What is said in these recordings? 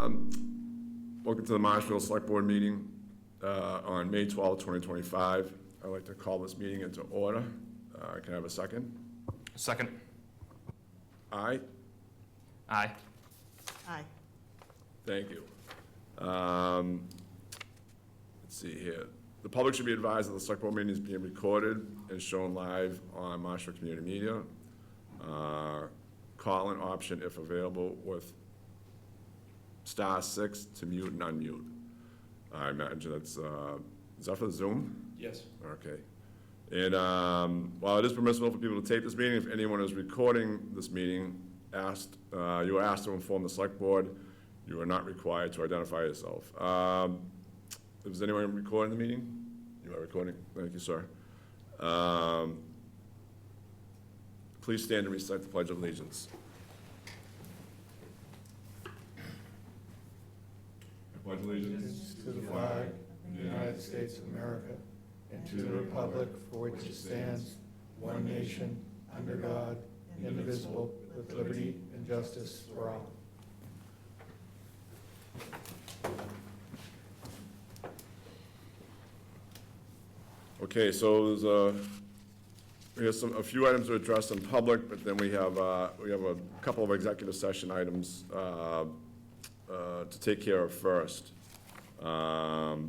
Welcome to the Marshfield Select Board meeting on May 12, 2025. I'd like to call this meeting into order. Can I have a second? Second. Aye? Aye. Aye. Thank you. Let's see here. The public should be advised that the Select Board meeting is being recorded and shown live on Marshfield Community Media. Call-in option, if available, with *6 to mute and unmute. I imagine that's, is that for the Zoom? Yes. Okay. And while it is permissible for people to tape this meeting, if anyone is recording this meeting, you are asked to inform the Select Board. You are not required to identify yourself. Is anyone recording the meeting? You are recording. Thank you, sir. Please stand and recite the Pledge of Allegiance. I pledge allegiance to the flag of the United States of America and to the republic for which it stands, one nation, under God, indivisible, with liberty and justice for all. Okay, so there's a few items to address in public, but then we have a couple of executive session items to take care of first. Because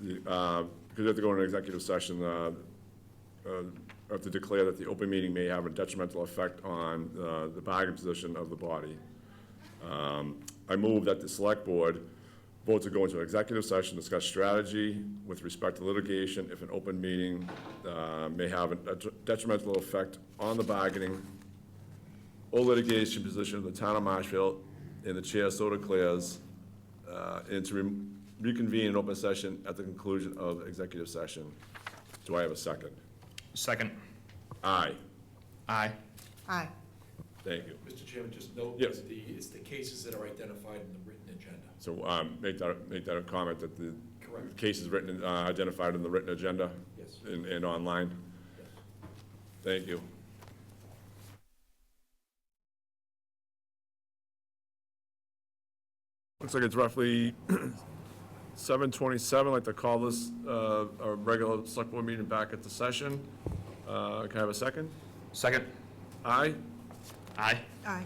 we have to go into executive session, I have to declare that the open meeting may have a detrimental effect on the bargaining position of the body. I move that the Select Board vote to go into an executive session, discuss strategy with respect to litigation if an open meeting may have a detrimental effect on the bargaining or litigation position of the town of Marshfield, and the chair so declares, and to reconvene an open session at the conclusion of executive session. Do I have a second? Second. Aye. Aye. Aye. Thank you. Mr. Chairman, just note Yes. that it's the cases that are identified in the written agenda. So make that a comment that the Correct. case is written, identified in the written agenda Yes. and online. Yes. Thank you. Looks like it's roughly 7:27. I'd like to call this a regular Select Board meeting back at the session. Can I have a second? Second. Aye? Aye. Aye.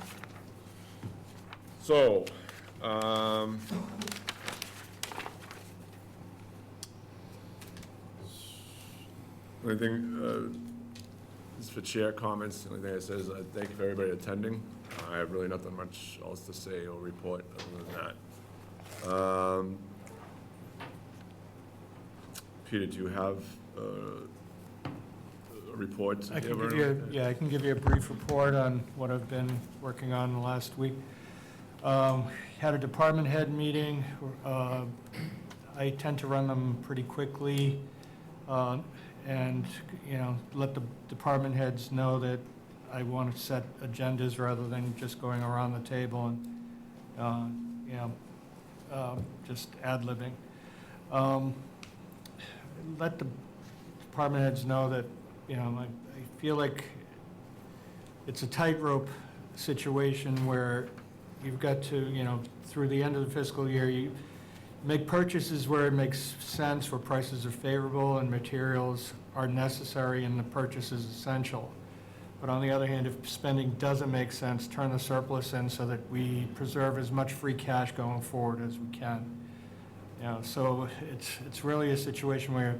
So, anything, this is for chair comments. The only thing I say is I thank you for everybody attending. I have really nothing much else to say or report other than that. Peter, do you have a report to I give? can give you, I can give you a brief report on what I've been working on the last week. Had a department head meeting. I tend to run them pretty quickly, and let the department heads know that I want to set agendas rather than just going around the table and just ad-libbing. Let the department heads know that I feel like it's a tightrope situation where you've got to, through the end of the fiscal year, you make purchases where it makes sense, where prices are favorable and materials are necessary and the purchase is essential. But on the other hand, if spending doesn't make sense, turn the surplus in so that we preserve as much free cash going forward as we can. So it's really a situation where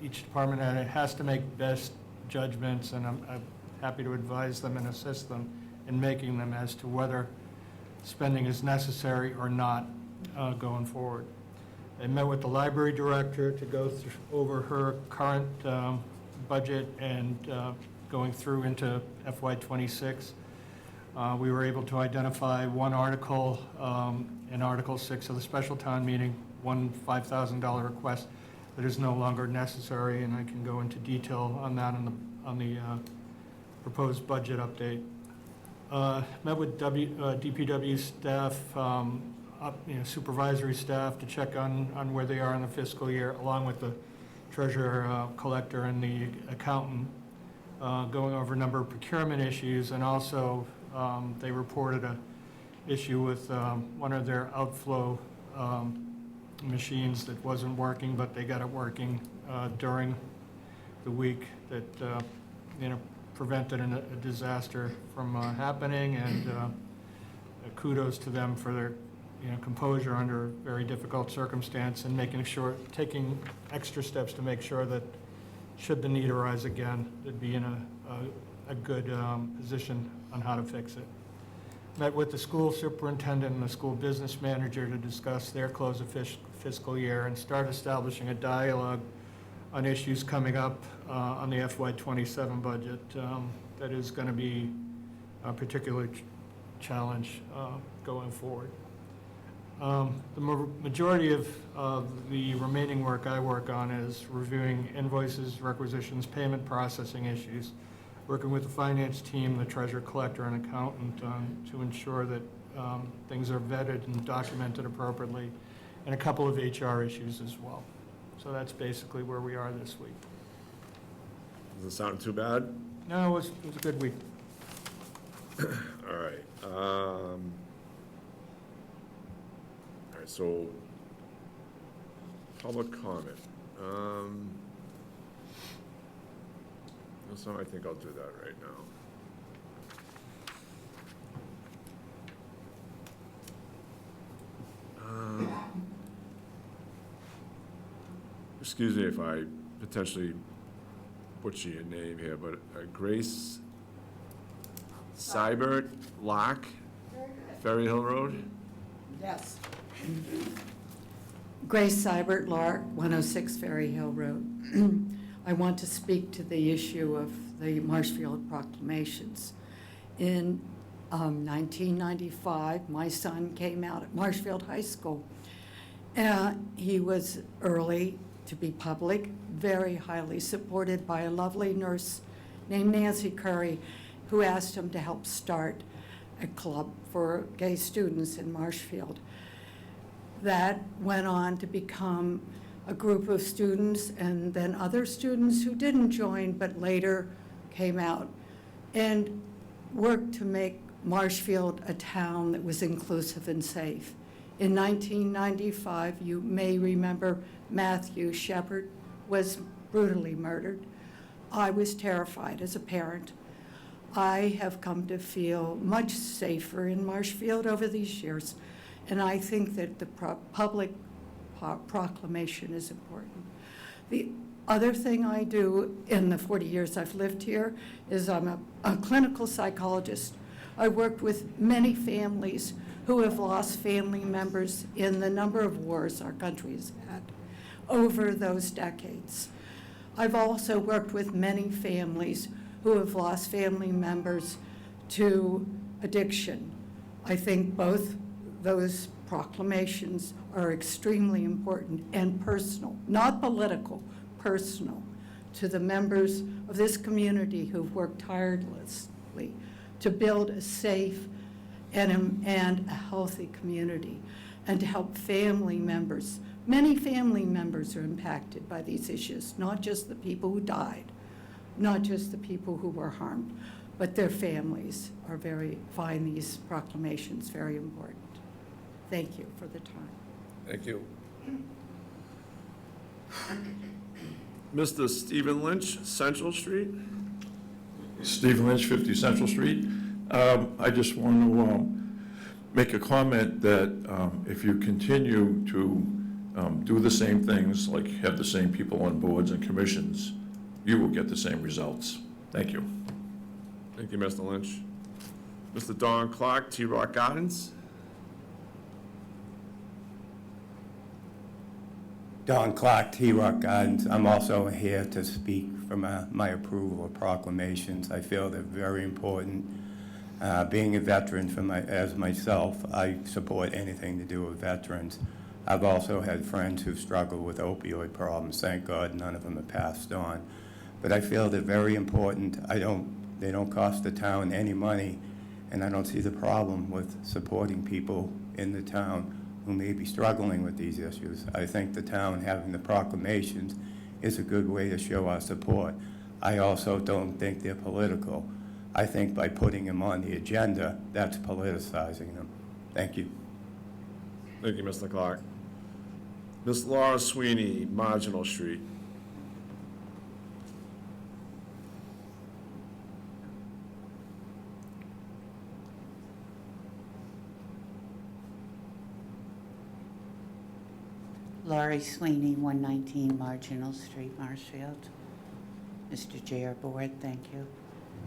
each department head has to make best judgments, and I'm happy to advise them and assist them in making them as to whether spending is necessary or not going forward. I met with the library director to go over her current budget and going through into FY26. We were able to identify one article in Article 6 of the special town meeting, one $5,000 request that is no longer necessary, and I can go into detail on that on the proposed budget update. Met with DPW staff, supervisory staff to check on where they are in the fiscal year, along with the treasurer, collector, and the accountant, going over a number of procurement issues, and also They reported a issue with one of their outflow machines that wasn't working, but they got it working during the week that, prevented a disaster from happening, and kudos to them for their, composure under very difficult circumstance and taking extra steps to make sure that should the need arise again, they'd be in a good position on how to fix it. Met with the school superintendent and the school business manager to discuss their close of fiscal year and start establishing a dialogue on issues coming up on the FY27 budget that is going to be a particular challenge going forward. The majority of the remaining work I work on is reviewing invoices, requisitions, payment processing issues, working with the finance team, the treasurer collector, and accountant to ensure that things are vetted and documented appropriately, and a couple of HR issues as well. So that's basically where we are this week. Doesn't sound too bad. No, it was a good week. All right. All right, so public comment. So I think I'll do that right now. Excuse me if I potentially butcher your name here, but Grace Seibert Lock, Ferry Hill Road? Yes. Grace Seibert, Lark, 106 Ferry Hill Road. I want to speak to the issue of the Marshfield proclamations. In 1995, my son came out at Marshfield High School. He was early to be public, very highly supported by a lovely nurse named Nancy Curry, who asked him to help start a club for gay students in Marshfield. That went on to become a group of students, and then other students who didn't join but later came out and worked to make Marshfield a town that was inclusive and safe. In 1995, you may remember Matthew Shepard was brutally murdered. I was terrified as a parent. I have come to feel much safer in Marshfield over these years, and I think that the public proclamation is important. The other thing I do in the 40 years I've lived here is I'm a clinical psychologist. I worked with many families who have lost family members in the number of wars our country has had over those decades. I've also worked with many families who have lost family members to addiction. I think both those proclamations are extremely important and personal, not political, personal, to the members of this community who've worked tirelessly to build a safe and a healthy community, and to help family members. Many family members are impacted by these issues, not just the people who died, not just the people who were harmed, but their families find these proclamations very important. Thank you for the time. Thank you. Mr. Stephen Lynch, Central Street? Stephen Lynch, 50 Central Street. I just want to make a comment that if you continue to do the same things, like have the same people on boards and commissions, you will get the same results. Thank you. Thank you, Mr. Lynch. Mr. Don Clark, T-Rock Gardens? Don Clark, T-Rock Gardens. I'm also here to speak for my approval of proclamations. I feel they're very important. Being a veteran as myself, I support anything to do with veterans. I've also had friends who've struggled with opioid problems. Thank God none of them have passed on. But I feel they're very important. They don't cost the town any money, and I don't see the problem with supporting people in the town who may be struggling with these issues. I think the town having the proclamations is a good way to show our support. I also don't think they're political. I think by putting them on the agenda, that's politicizing them. Thank you. Thank you, Mr. Clark. Ms. Laura Sweeney, Marginal Street. Laurie Sweeney, 119 Marginal Street, Marshfield. Mr. Chair, Board, thank you.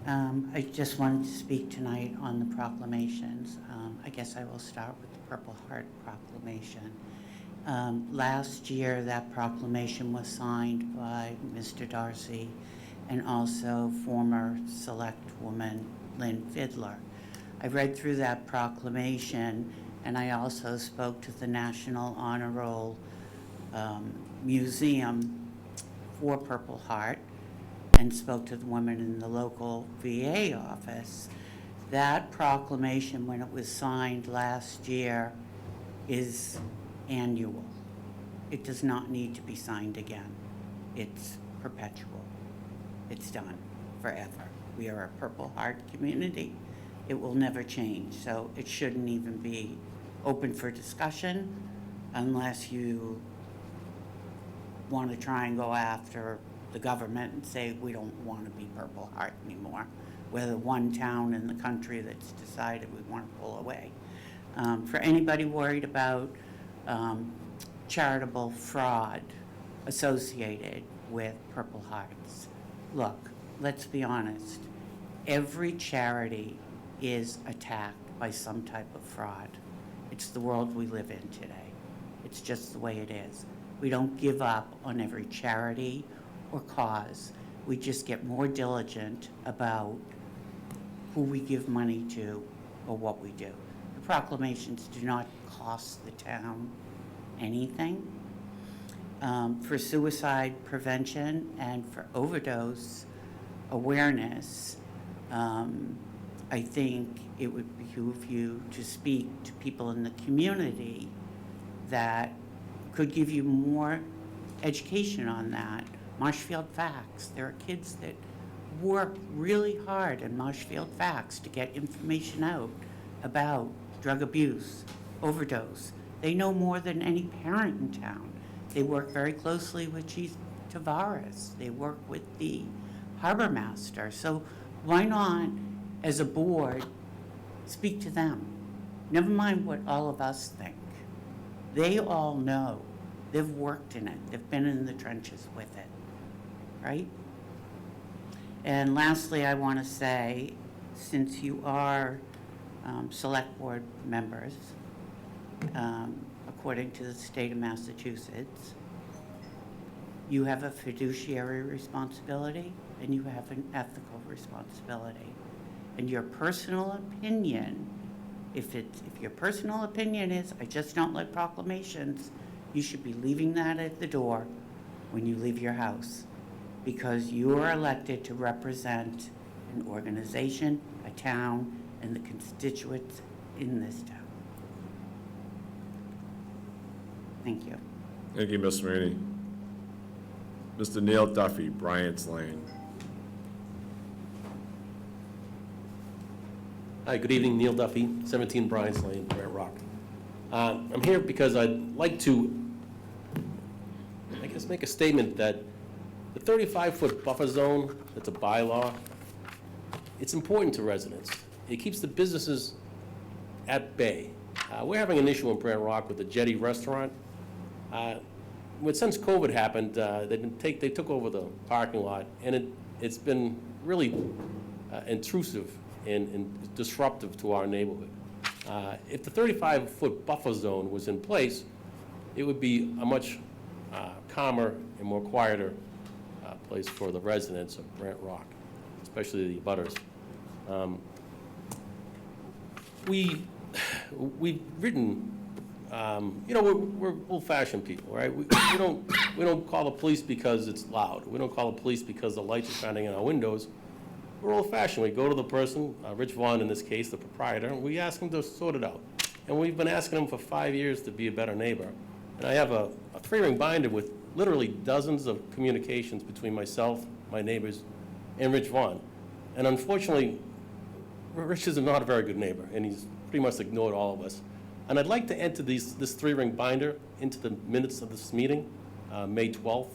I just wanted to speak tonight on the proclamations. I guess I will start with the Purple Heart Proclamation. Last year, that proclamation was signed by Mr. Darcy and also former Select Woman Lynn Fidler. I read through that proclamation, and I also spoke to the National Honor Roll Museum for Purple Heart and spoke to the women in the local VA office. That proclamation, when it was signed last year, is annual. It does not need to be signed again. It's perpetual. It's done forever. We are a Purple Heart community. It will never change, so it shouldn't even be open for discussion unless you want to try and go after the government and say we don't want to be Purple Heart anymore. We're the one town in the country that's decided we want to pull away. For anybody worried about charitable fraud associated with Purple Hearts, look, let's be honest. Every charity is attacked by some type of fraud. It's the world we live in today. It's just the way it is. We don't give up on every charity or cause. We just get more diligent about who we give money to or what we do. The proclamations do not cost the town anything. For suicide prevention and for overdose awareness, I think it would behoove you to speak to people in the community that could give you more education on that. Marshfield Facts, there are kids that work really hard in Marshfield Facts to get information out about drug abuse, overdose. They know more than any parent in town. They work very closely with Chief Tavares. They work with the harbor master. So why not, as a board, speak to them? Never mind what all of us think. They all know. They've worked in it. They've been in the trenches with it, right? And lastly, I want to say, since you are select board members, according to the state of Massachusetts, you have a fiduciary responsibility and you have an ethical responsibility. And your personal opinion, if your personal opinion is, I just don't like proclamations, you should be leaving that at the door when you leave your house, because you are elected to represent an organization, a town, and the constituents in this town. Thank you. Thank you, Ms. Sweeney. Mr. Neil Duffy, Bryant's Lane. Hi, good evening, Neil Duffy, 17 Bryant's Lane, Brant Rock. I'm here because I'd like to, I guess, make a statement that the 35-foot buffer zone, that's a bylaw, it's important to residents. It keeps the businesses at bay. We're having an issue in Brant Rock with the Jetty Restaurant. Since COVID happened, they took over the parking lot, and it's been really intrusive and disruptive to our neighborhood. If the 35-foot buffer zone was in place, it would be a much calmer and more quieter place for the residents of Brant Rock, especially the abutters. We've written, we're old-fashioned people, right? We don't call the police because it's loud. We don't call the police because the lights are shining in our windows. We're old-fashioned. We go to the person, Rich Vaughn in this case, the proprietor, and we ask him to sort it out. And we've been asking him for 5 years to be a better neighbor. And I have a 3-ring binder with literally dozens of communications between myself, my neighbors, and Rich Vaughn. And unfortunately, Rich is not a very good neighbor, and he's pretty much ignored all of us. And I'd like to enter this three-ring binder into the minutes of this meeting, May 12th,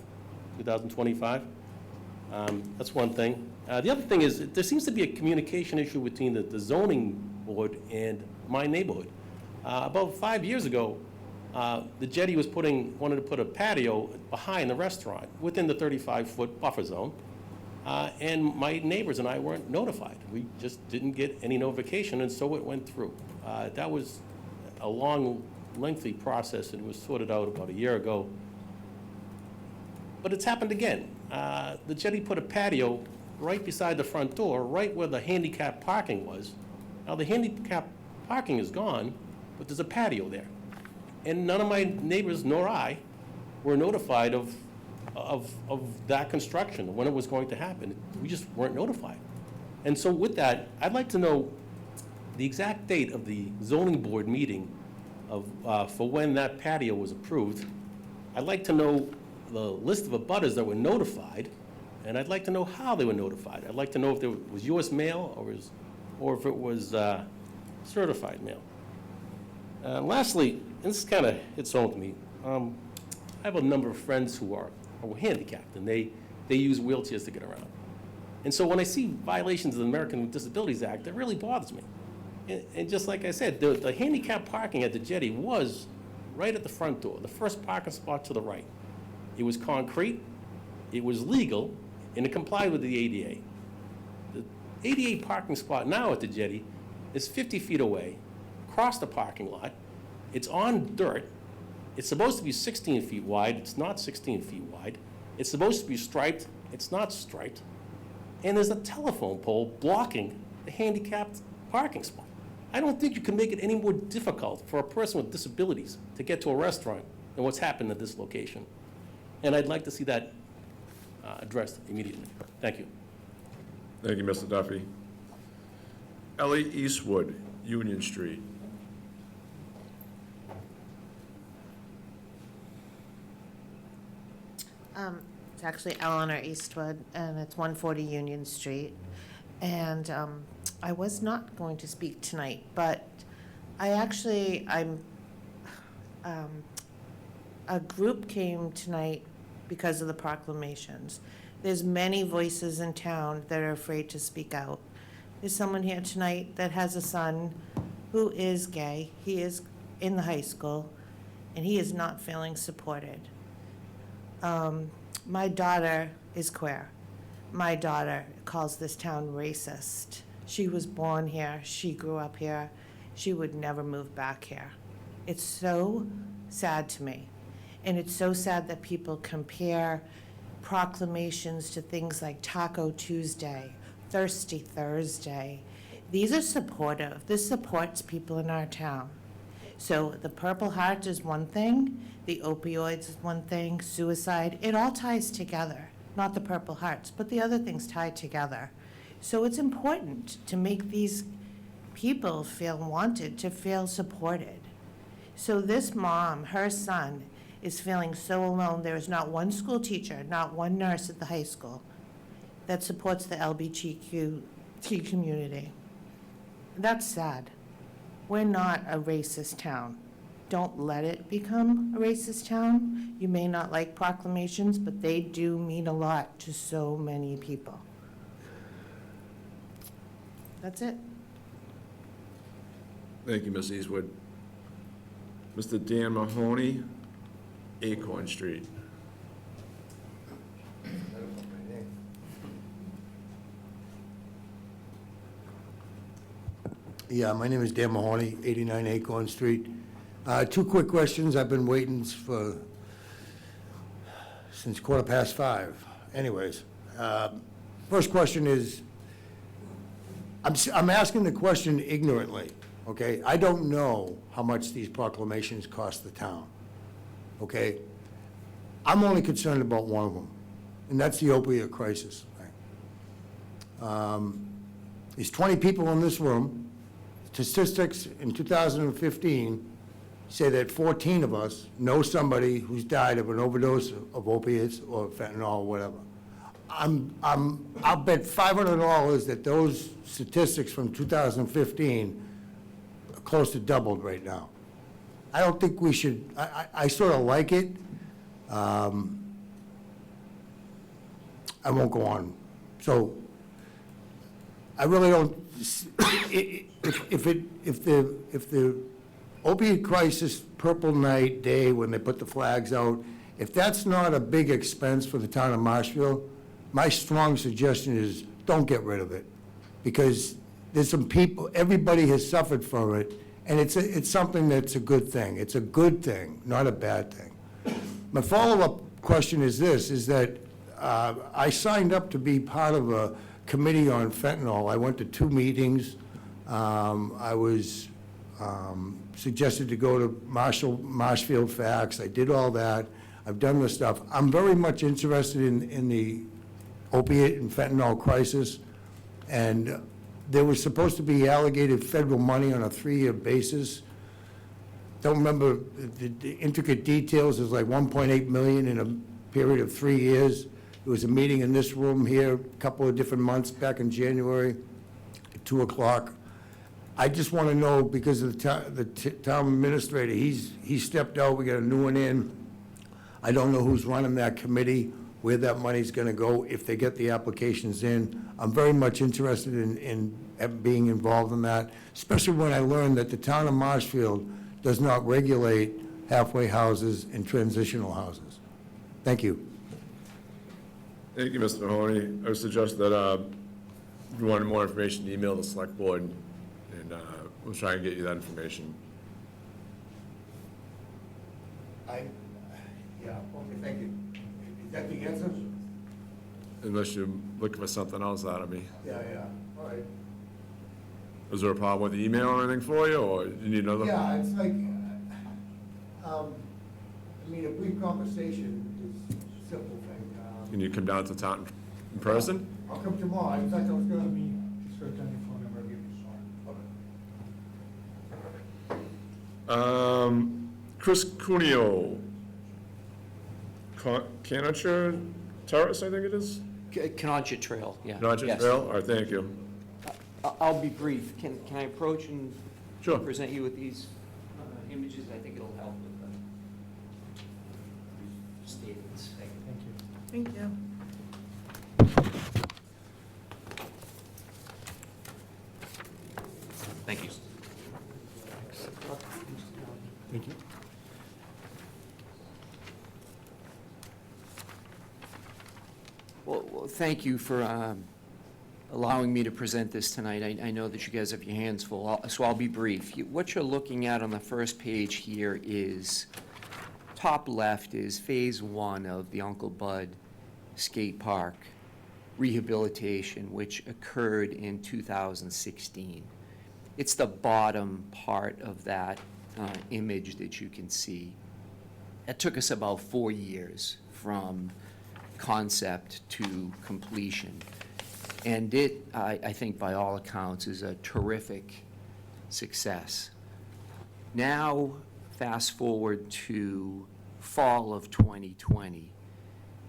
2025. That's one thing. The other thing is, there seems to be a communication issue between the zoning board and my neighborhood. About 5 years ago, the Jetty wanted to put a patio behind the restaurant, within the 35-foot buffer zone. And my neighbors and I weren't notified. We just didn't get any notification, and so it went through. That was a long, lengthy process, and it was sorted out about a year ago. But it's happened again. The Jetty put a patio right beside the front door, right where the handicap parking was. Now, the handicap parking is gone, but there's a patio there. And none of my neighbors nor I were notified of that construction, when it was going to happen. We just weren't notified. And so with that, I'd like to know the exact date of the zoning board meeting for when that patio was approved. I'd like to know the list of abutters that were notified, and I'd like to know how they were notified. I'd like to know if it was US mail or if it was certified mail. Lastly, and this kind of hits home to me, I have a number of friends who are handicapped, and they use wheelchairs to get around. And so when I see violations of the American with Disabilities Act, it really bothers me. And just like I said, the handicap parking at the Jetty was right at the front door, the first parking spot to the right. It was concrete, it was legal, and it complied with the ADA. The ADA parking spot now at the Jetty is 50 feet away, across the parking lot. It's on dirt. It's supposed to be 16 feet wide. It's not 16 feet wide. It's supposed to be striped. It's not striped. And there's a telephone pole blocking the handicapped parking spot. I don't think you can make it any more difficult for a person with disabilities to get to a restaurant than what's happened at this location. And I'd like to see that addressed immediately. Thank you. Thank you, Mr. Duffy. Ellie Eastwood, Union Street. It's actually Eleanor Eastwood, and it's 140 Union Street. And I was not going to speak tonight, but a group came tonight because of the proclamations. There's many voices in town that are afraid to speak out. There's someone here tonight that has a son who is gay. He is in the high school, and he is not feeling supported. My daughter is queer. My daughter calls this town racist. She was born here. She grew up here. She would never move back here. It's so sad to me. And it's so sad that people compare proclamations to things like Taco Tuesday, Thirsty Thursday. These are supportive. This supports people in our town. So the Purple Heart is one thing, the opioids is one thing, suicide, it all ties together. Not the Purple Hearts, but the other things tie together. So it's important to make these people feel wanted, to feel supported. So this mom, her son, is feeling so alone. There is not one school teacher, not one nurse at the high school that supports the LGBTQ community. That's sad. We're not a racist town. Don't let it become a racist town. You may not like proclamations, but they do mean a lot to so many people. That's it. Thank you, Ms. Eastwood. Mr. Dan Mahoney, Acorn Street. Yeah, my name is Dan Mahoney, 89 Acorn Street. Two quick questions. I've been waiting since 5:15. Anyways, first question is, I'm asking the question ignorantly, okay? I don't know how much these proclamations cost the town, okay? I'm only concerned about one of them, and that's the opioid crisis. There's 20 people in this room. Statistics in 2015 say that 14 of us know somebody who's died of an overdose of opiates or fentanyl or whatever. I'll bet $500 that those statistics from 2015 are close to doubled right now. I don't think we should, I sort of like it. I won't go on. So, I really don't, if the opiate crisis Purple Night Day, when they put the flags out, if that's not a big expense for the town of Marshfield, my strong suggestion is, don't get rid of it. Because there's some people, everybody has suffered from it, and it's something that's a good thing. It's a good thing, not a bad thing. My follow-up question is this, is that I signed up to be part of a committee on fentanyl. I went to 2 meetings. I was suggested to go to Marshfield Facts. I did all that. I've done the stuff. I'm very much interested in the opiate and fentanyl crisis, and there was supposed to be allocated federal money on a 3-year basis. Don't remember the intricate details. It was like $1.8 million in a period of 3 years. There was a meeting in this room here, a couple of different months back in January, at 2 o'clock. I just want to know, because of the town administrator, he stepped out, we got a new one in. I don't know who's running that committee, where that money's going to go, if they get the applications in. I'm very much interested in being involved in that, especially when I learned that the town of Marshfield does not regulate halfway houses and transitional houses. Thank you. Thank you, Mr. Mahoney. I would suggest that if you wanted more information, email the select board, and we'll try and get you that information. Yeah, okay, thank you. Is that the answer? Unless you're looking for something else out of me. Yeah, all right. Is there a problem with the email or anything for you, or you need another? Yeah, it's like, I mean, a brief conversation is a simple thing. Can you come down to town in person? I'll come tomorrow. In fact, I was gonna be. Start down your phone number, I'll give you a song. Chris Cuneo, Canacher Terrace, I think it is? Canonja Trail, yeah. Canacher Yes. Trail? All right, thank you. I'll be brief. Can I approach and Sure. present you with these images? I think it'll help with the statements. Thank you. Thank you. Thank you. Thank you. Well, thank you for allowing me to present this tonight. I know that you guys have your hands full, so I'll be brief. What you're looking at on the first page here is, top left is Phase 1 of the Uncle Bud Skate Park rehabilitation, which occurred in 2016. It's the bottom part of that image that you can see. It took us about 4 years from concept to completion. And it, I think by all accounts, is a terrific success. Now, fast forward to fall of 2020,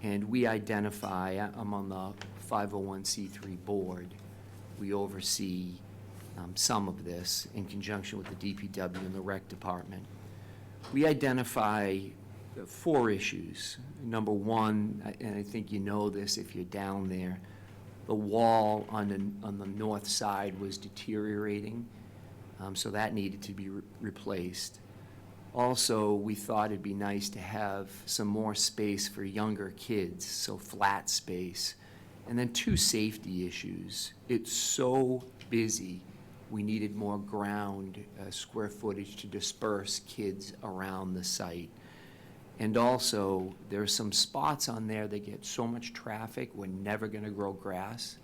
and we identify, I'm on the 501c3 board, we oversee some of this in conjunction with the DPW and the rec department. We identify 4 issues. Number 1, and I think you know this if you're down there, the wall on the north side was deteriorating, so that needed to be replaced. Also, we thought it'd be nice to have some more space for younger kids, so flat space. And then 2 safety issues. It's so busy, we needed more ground square footage to disperse kids around the site. And also, there are some spots on there that get so much traffic, we're never gonna grow grass.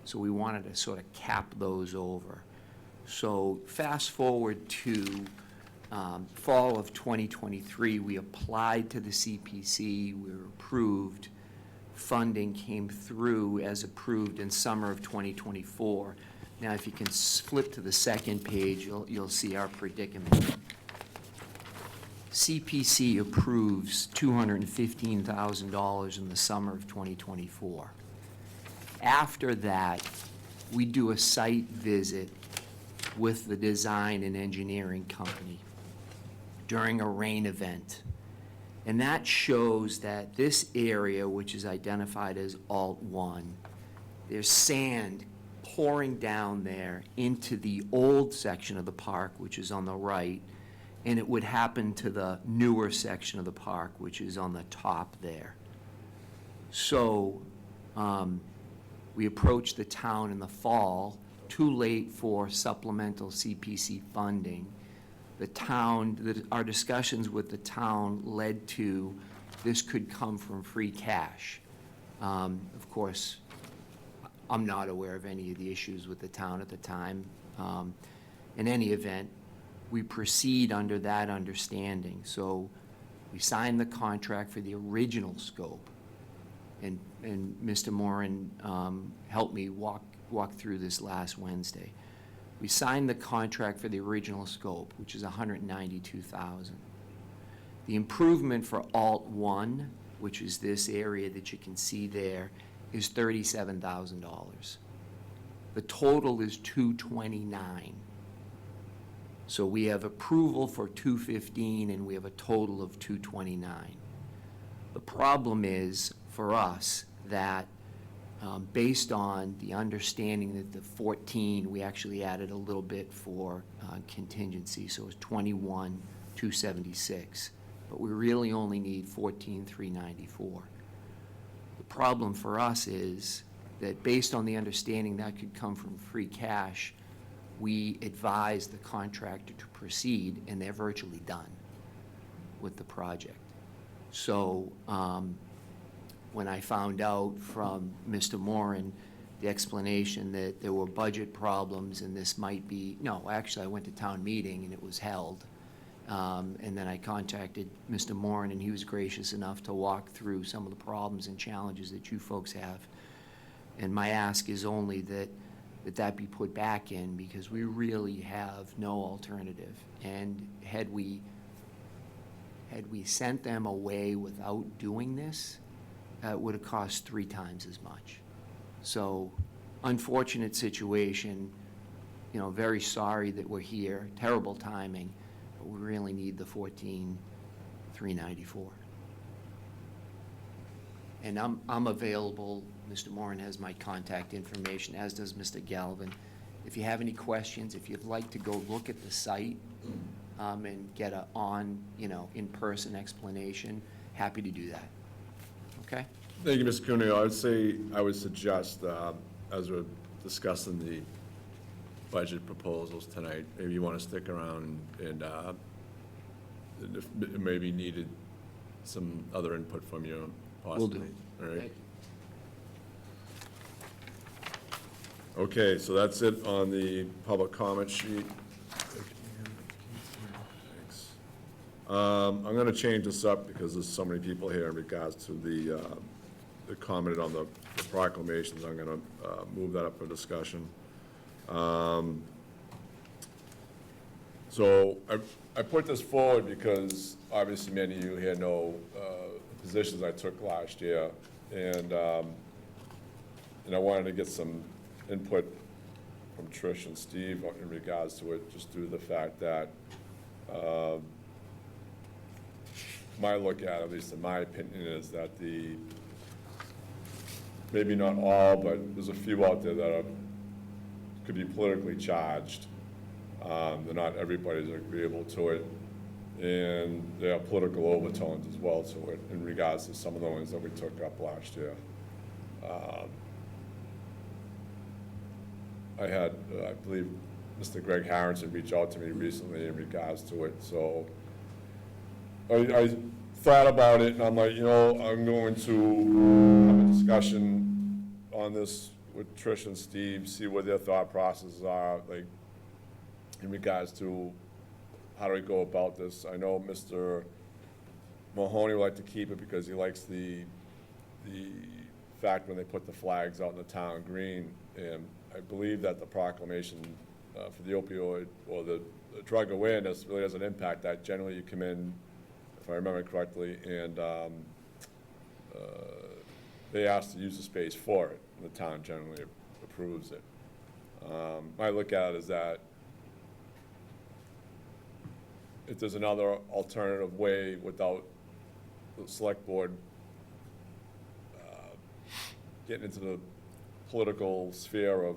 So we wanted to sort of cap those over. So fast forward to fall of 2023, we applied to the CPC, we were approved. Funding came through as approved in summer of 2024. Now, if you can flip to the second page, you'll see our predicament. CPC approves $215,000 in the summer of 2024. After that, we do a site visit with the design and engineering company during a rain event. And that shows that this area, which is identified as Alt 1, there's sand pouring down there into the old section of the park, which is on the right, and it would happen to the newer section of the park, which is on the top there. So we approached the town in the fall, too late for supplemental CPC funding. The town, our discussions with the town led to this could come from free cash. Of course, I'm not aware of any of the issues with the town at the time. In any event, we proceed under that understanding. So we signed the contract for the original scope, and Mr. Moran helped me walk through this last Wednesday. We signed the contract for the original scope, which is $192,000. The improvement for Alt 1, which is this area that you can see there, is $37,000. The total is $229,000. So we have approval for $215,000 and we have a total of $229,000. The problem is, for us, that based on the understanding that the 14, we actually added a little bit for contingency, so it's 21,276, but we really only need 14,394. The problem for us is that based on the understanding that could come from free cash, we advised the contractor to proceed, and they're virtually done with the project. So when I found out from Mr. Moran the explanation that there were budget problems and this might be, no, actually I went to town meeting and it was held. And then I contacted Mr. Moran and he was gracious enough to walk through some of the problems and challenges that you folks have. And my ask is only that that be put back in, because we really have no alternative. And had we sent them away without doing this, it would have cost 3 times as much. So, unfortunate situation, you know, very sorry that we're here, terrible timing, but we really need the 14,394. And I'm available. Mr. Moran has my contact information, as does Mr. Galvin. If you have any questions, if you'd like to go look at the site and get a in-person explanation, happy to do that. Okay? Thank you, Mr. Cuneo. I would suggest, as we're discussing the budget proposals tonight, maybe you want to stick around and if maybe needed some other input from you, possibly. Will do. All right. Thank you. Okay, so that's it on the public comment sheet. Thanks. I'm going to change this up because there's so many people here in regards to the commented on the proclamations. I'm going to move that up for discussion. So I put this forward because obviously many of you here know the positions I took last year, and I wanted to get some input from Trish and Steve in regards to it, just due to the fact that my look at least in my opinion, is that maybe not all, but there's a few out there that could be politically charged. Not everybody's agreeable to it, and there are political overtones as well to it in regards to some of the ones that we took up last year. I had, I believe, Mr. Greg Harrison reach out to me recently in regards to it, so I thought about it, and I'm like, I'm going to have a discussion on this with Trish and Steve, see what their thought processes are, like, in regards to how do we go about this. I know Mr. Mahoney would like to keep it because he likes the fact when they put the flags out in the town green, and I believe that the proclamation for the opioid or the drug awareness really doesn't impact that. Generally, you come in, if I remember correctly, and they ask to use the space for it. and the town generally approves it. I look at it as that if there's another alternative way without the select board getting into the political sphere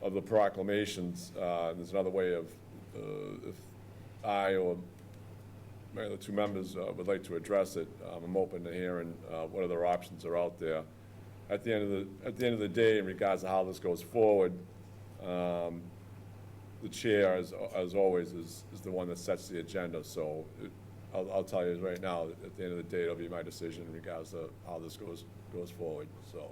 of the proclamations, there's another way of, if I or my other two members would like to address it, I'm open to hearing what other options are out there. At the end of the day, in regards to how this goes forward, the chair, as always, is the one that sets the agenda. So I'll tell you right now, at the end of the day, it'll be my decision in regards to how this goes forward. So,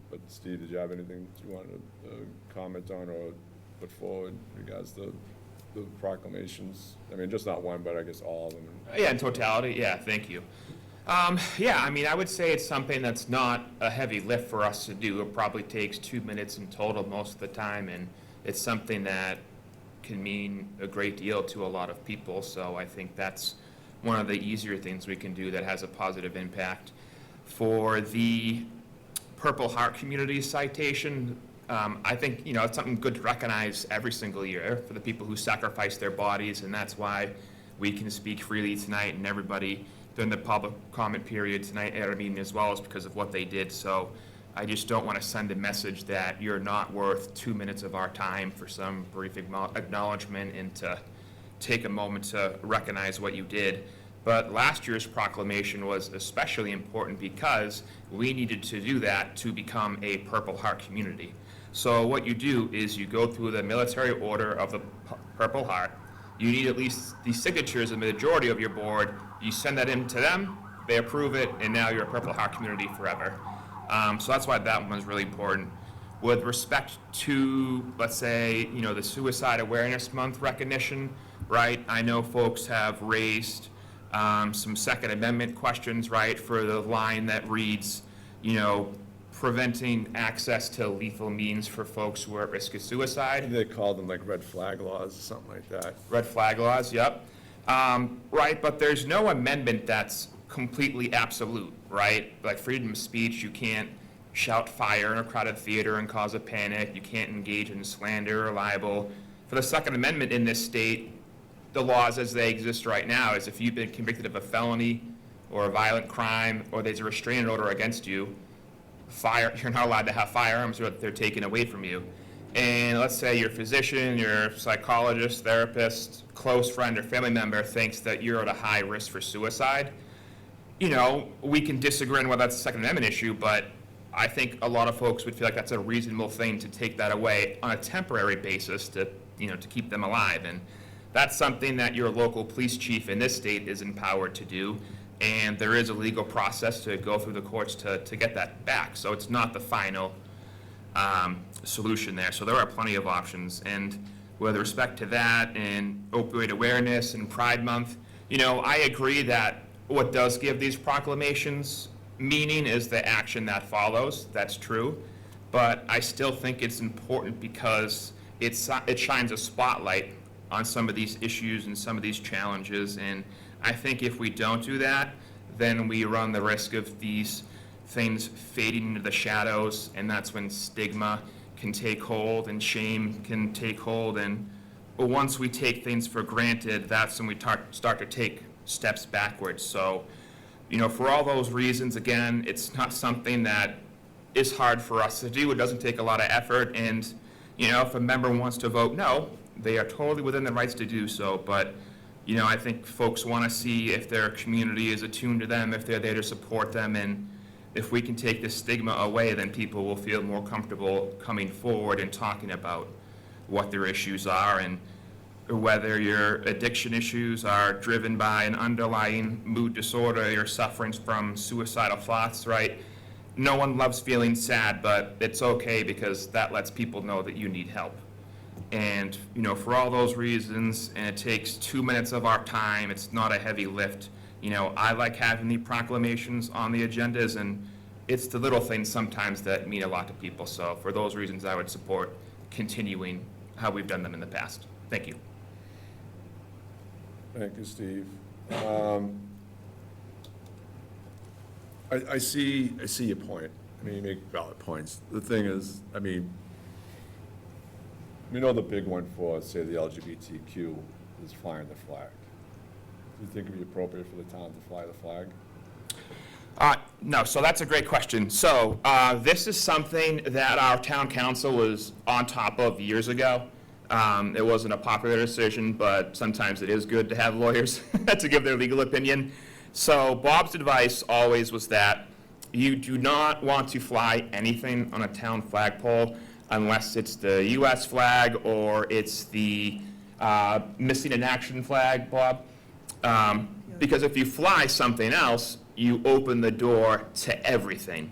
but Steve, did you have anything that you wanted to comment on or put forward in regards to the proclamations? I mean, just not one, but I guess all of them. Yeah, in totality, yeah, thank you. Yeah, I mean, I would say it's something that's not a heavy lift for us to do. It probably takes 2 minutes in total most of the time, and it's something that can mean a great deal to a lot of people. So I think that's one of the easier things we can do that has a positive impact. For the Purple Heart Community citation, I think, you know, it's something good to recognize every single year for the people who sacrifice their bodies, and that's why we can speak freely tonight, and everybody during the public comment period tonight at our meeting as well, is because of what they did. So I just don't want to send a message that you're not worth 2 minutes of our time for some brief acknowledgement and to take a moment to recognize what you did. But last year's proclamation was especially important because we needed to do that to become a Purple Heart community. So what you do is you go through the military order of the Purple Heart. You need at least the signatures of the majority of your board. You send that in to them, they approve it, and now you're a Purple Heart community forever. So that's why that one was really important. With respect to, let's say, you know, the Suicide Awareness Month recognition, right? I know folks have raised some Second Amendment questions, right, for the line that reads, you know, preventing access to lethal means for folks who are at risk of suicide. They called them like red flag laws or something like that. Red flag laws, yep. Right, but there's no amendment that's completely absolute, right? Like freedom of speech, you can't shout fire in a crowded theater and cause a panic. You can't engage in slander or libel. For the Second Amendment in this state, the laws as they exist right now is if you've been convicted of a felony or a violent crime or there's a restraining order against you, you're not allowed to have firearms or they're taken away from you. And let's say your physician, your psychologist, therapist, close friend or family member thinks that you're at a high risk for suicide. You know, we can disagree on whether that's a Second Amendment issue, but I think a lot of folks would feel like that's a reasonable thing to take that away on a temporary basis to, you know, to keep them alive. And that's something that your local police chief in this state is empowered to do. And there is a legal process to go through the courts to get that back. So it's not the final solution there. So there are plenty of options. And with respect to that and opioid awareness and Pride Month, you know, I agree that what does give these proclamations meaning is the action that follows. That's true. But I still think it's important because it shines a spotlight on some of these issues and some of these challenges. And I think if we don't do that, then we run the risk of these things fading into the shadows, and that's when stigma can take hold and shame can take hold. And once we take things for granted, that's when we start to take steps backwards. So, you know, for all those reasons, again, it's not something that is hard for us to do. It doesn't take a lot of effort. And, you know, if a member wants to vote no, they are totally within their rights to do so. But, you know, I think folks want to see if their community is attuned to them, if they're there to support them. And if we can take the stigma away, then people will feel more comfortable coming forward and talking about what their issues are, and whether your addiction issues are driven by an underlying mood disorder, you're suffering from suicidal thoughts, right? No one loves feeling sad, but it's okay because that lets people know that you need help. And, you know, for all those reasons, and it takes 2 minutes of our time, it's not a heavy lift. You know, I like having the proclamations on the agendas, and it's the little things sometimes that mean a lot to people. So for those reasons, I would support continuing how we've done them in the past. Thank you. Thank you, Steve. I see your point. I mean, you make valid points. The thing is, I mean, we know the big one for, say, the LGBTQ is flying the flag. Do you think it'd be appropriate for the town to fly the flag? No, so that's a great question. So this is something that our town council was on top of years ago. It wasn't a popular decision, but sometimes it is good to have lawyers to give their legal opinion. So Bob's advice always was that you do not want to fly anything on a town flagpole unless it's the US flag or it's the missing in action flag, Bob. Because if you fly something else, you open the door to everything.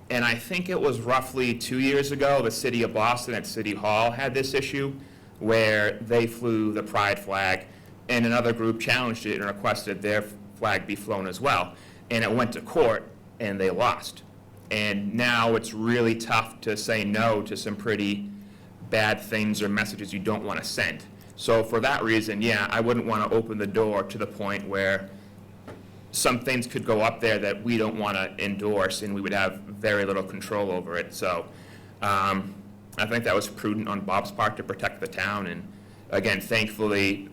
And I think it was roughly 2 years ago, the city of Boston at City Hall had this issue where they flew the pride flag and another group challenged it and requested their flag be flown as well. And it went to court and they lost. And now it's really tough to say no to some pretty bad things or messages you don't want to send. So for that reason, yeah, I wouldn't want to open the door to the point where some things could go up there that we don't want to endorse and we would have very little control over it. So I think that was prudent on Bob's part to protect the town. And again, thankfully,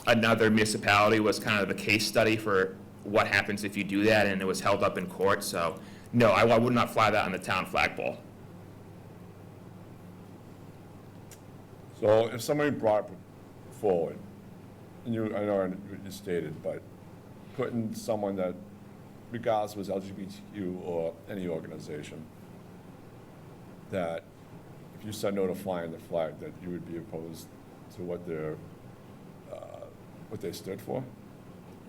another municipality was kind of the case study for what happens if you do that, and it was held up in court. So no, I would not fly that on the town flagpole. So if somebody brought forward, and I know you stated, but putting someone that, regardless was LGBTQ or any organization, that if you said no to flying the flag, that you would be opposed to what they stood for?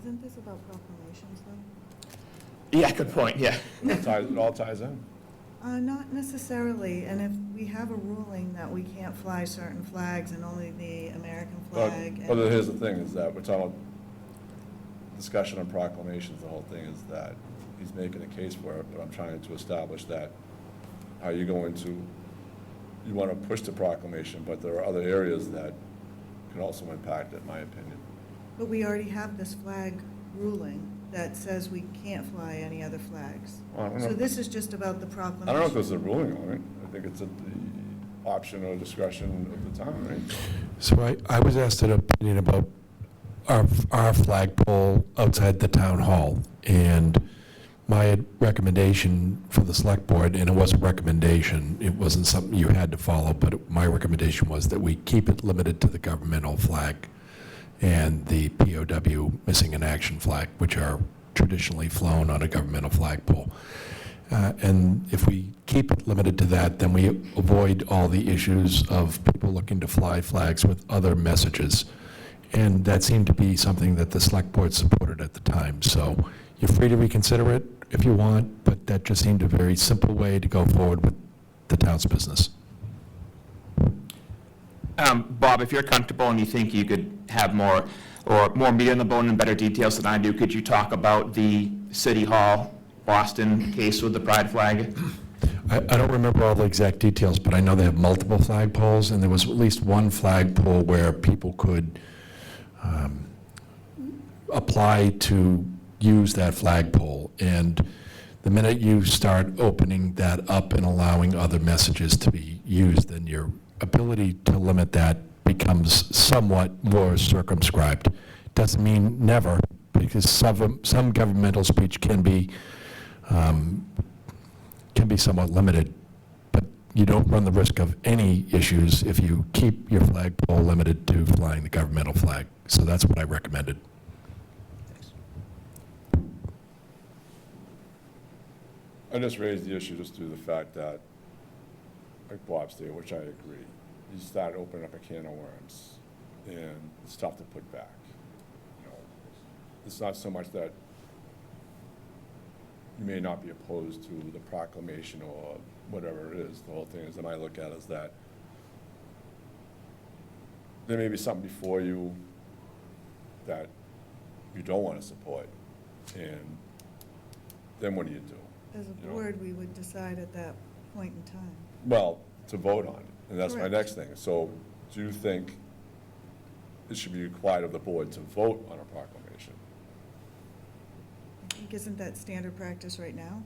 Isn't this about proclamations, though? Yeah, good point, yeah. It all ties in. Not necessarily, and if we have a ruling that we can't fly certain flags and only the American flag. But here's the thing, is that we're talking about discussion on proclamations, the whole thing is that he's making a case for it, but I'm trying to establish that, how you going to, you want to push the proclamation, but there are other areas that can also impact it, in my opinion. But we already have this flag ruling that says we can't fly any other flags. I don't know. So this is just about the proclamation. I don't know if there's a ruling on it. I think it's at the option or discretion of the town, right? So I was asked an opinion about our flagpole outside the town hall, and my recommendation for the select board, and it was a recommendation, it wasn't something you had to follow, but my recommendation was that we keep it limited to the governmental flag and the POW missing in action flag, which are traditionally flown on a governmental flagpole. And if we keep it limited to that, then we avoid all the issues of people looking to fly flags with other messages. And that seemed to be something that the select board supported at the time. So you're free to reconsider it if you want, but that just seemed a very simple way to go forward with the town's business. Bob, if you're comfortable and you think you could have more meat on the bone and better details than I do, could you talk about the City Hall, Boston case with the pride flag? I don't remember all the exact details, but I know they have multiple flagpoles, and there was at least one flagpole where people could apply to use that flagpole. And the minute you start opening that up and allowing other messages to be used, then your ability to limit that becomes somewhat more circumscribed. Doesn't mean never, because some governmental speech can be somewhat limited, but you don't run the risk of any issues if you keep your flagpole limited to flying the governmental flag. So that's what I recommended. I just raised the issue just due to the fact that, like Bob stated, which I agree, you start opening up a can of worms, and it's tough to put back. You know, it's not so much that you may not be opposed to the proclamation or whatever it is. The whole thing is, that I look at is that there may be something before you that you don't want to support, and then what do you do? As a board, we would decide at that point in time. Well, to vote on it, and that's my Correct. next thing. So do you think it should be required of the board to vote on a proclamation? I think, isn't that standard practice right now?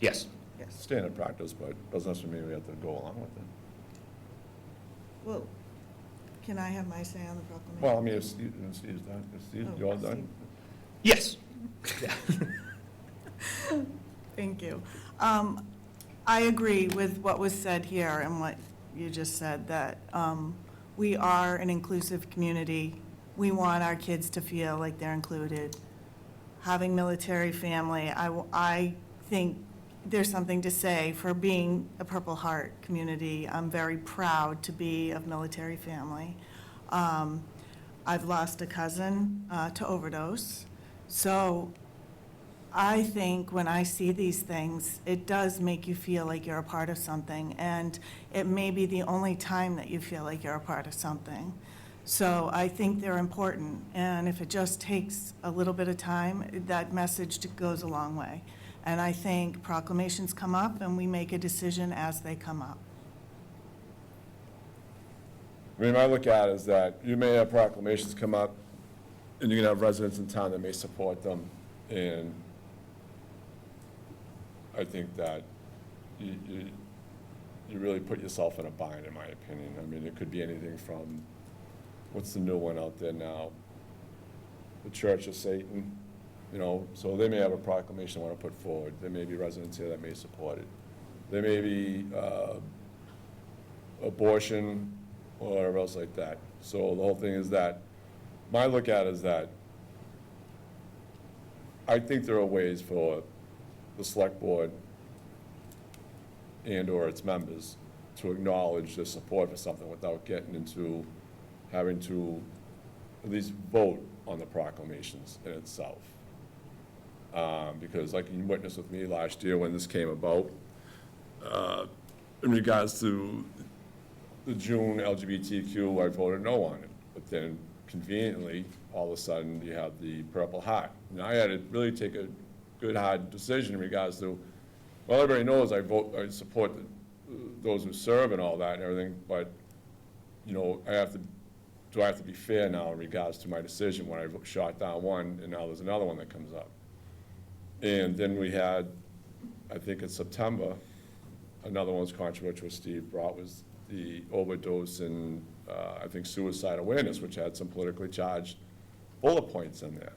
Yes. Yes. Standard practice, but doesn't necessarily mean we have to go along with it. Well, can I have my say on the proclamation? Well, I mean, if Steve's done, if Steve, Oh, you're Steve. done. Yes. Thank you. I agree with what was said here and what you just said, that we are an inclusive community. We want our kids to feel like they're included. Having military family, I think there's something to say for being a Purple Heart community. I'm very proud to be of military family. I've lost a cousin to overdose. So I think when I see these things, it does make you feel like you're a part of something, and it may be the only time that you feel like you're a part of something. So I think they're important, and if it just takes a little bit of time, that message goes a long way. And I think proclamations come up, and we make a decision as they come up. I mean, I look at it is that you may have proclamations come up, and you're gonna have residents in town that may support them, and I think that you really put yourself in a bind, in my opinion. I mean, it could be anything from, what's the new one out there now? The Church of Satan, you know, so they may have a proclamation they want to put forward. There may be residents here that may support it. There may be abortion or whatever else like that. So the whole thing is that, my look at it is that I think there are ways for the select board and/or its members to acknowledge their support for something without getting into having to at least vote on the proclamations in itself. Because like you witnessed with me last year when this came about, in regards to the June LGBTQ, I voted no on it. But then conveniently, all of a sudden, you have the Purple Heart. And I had to really take a good, hard decision in regards to, well, everybody knows I support those who serve and all that and everything, but, you know, do I have to be fair now in regards to my decision when I shot down one and now there's another one that comes up? And then we had, I think in September, another one was controversial, Steve brought, was the overdose and, I think, suicide awareness, which had some politically charged bullet points in there.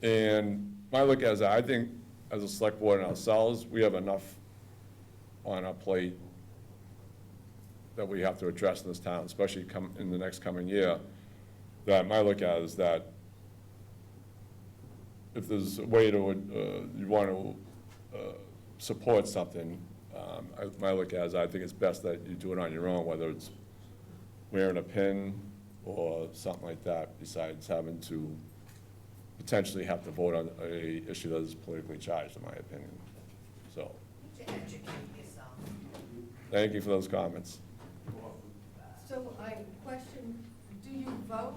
And my look at it is, I think, as a select board and ourselves, we have enough on our plate that we have to address in this town, especially in the next coming year, that my look at it is that if there's a way to, you want to support something, my look at it is I think it's best that you do it on your own, whether it's wearing a pin or something like that, besides having to potentially have to vote on a issue that is politically charged, in my opinion. So, To educate yourself. thank you for those comments. So I question, do you vote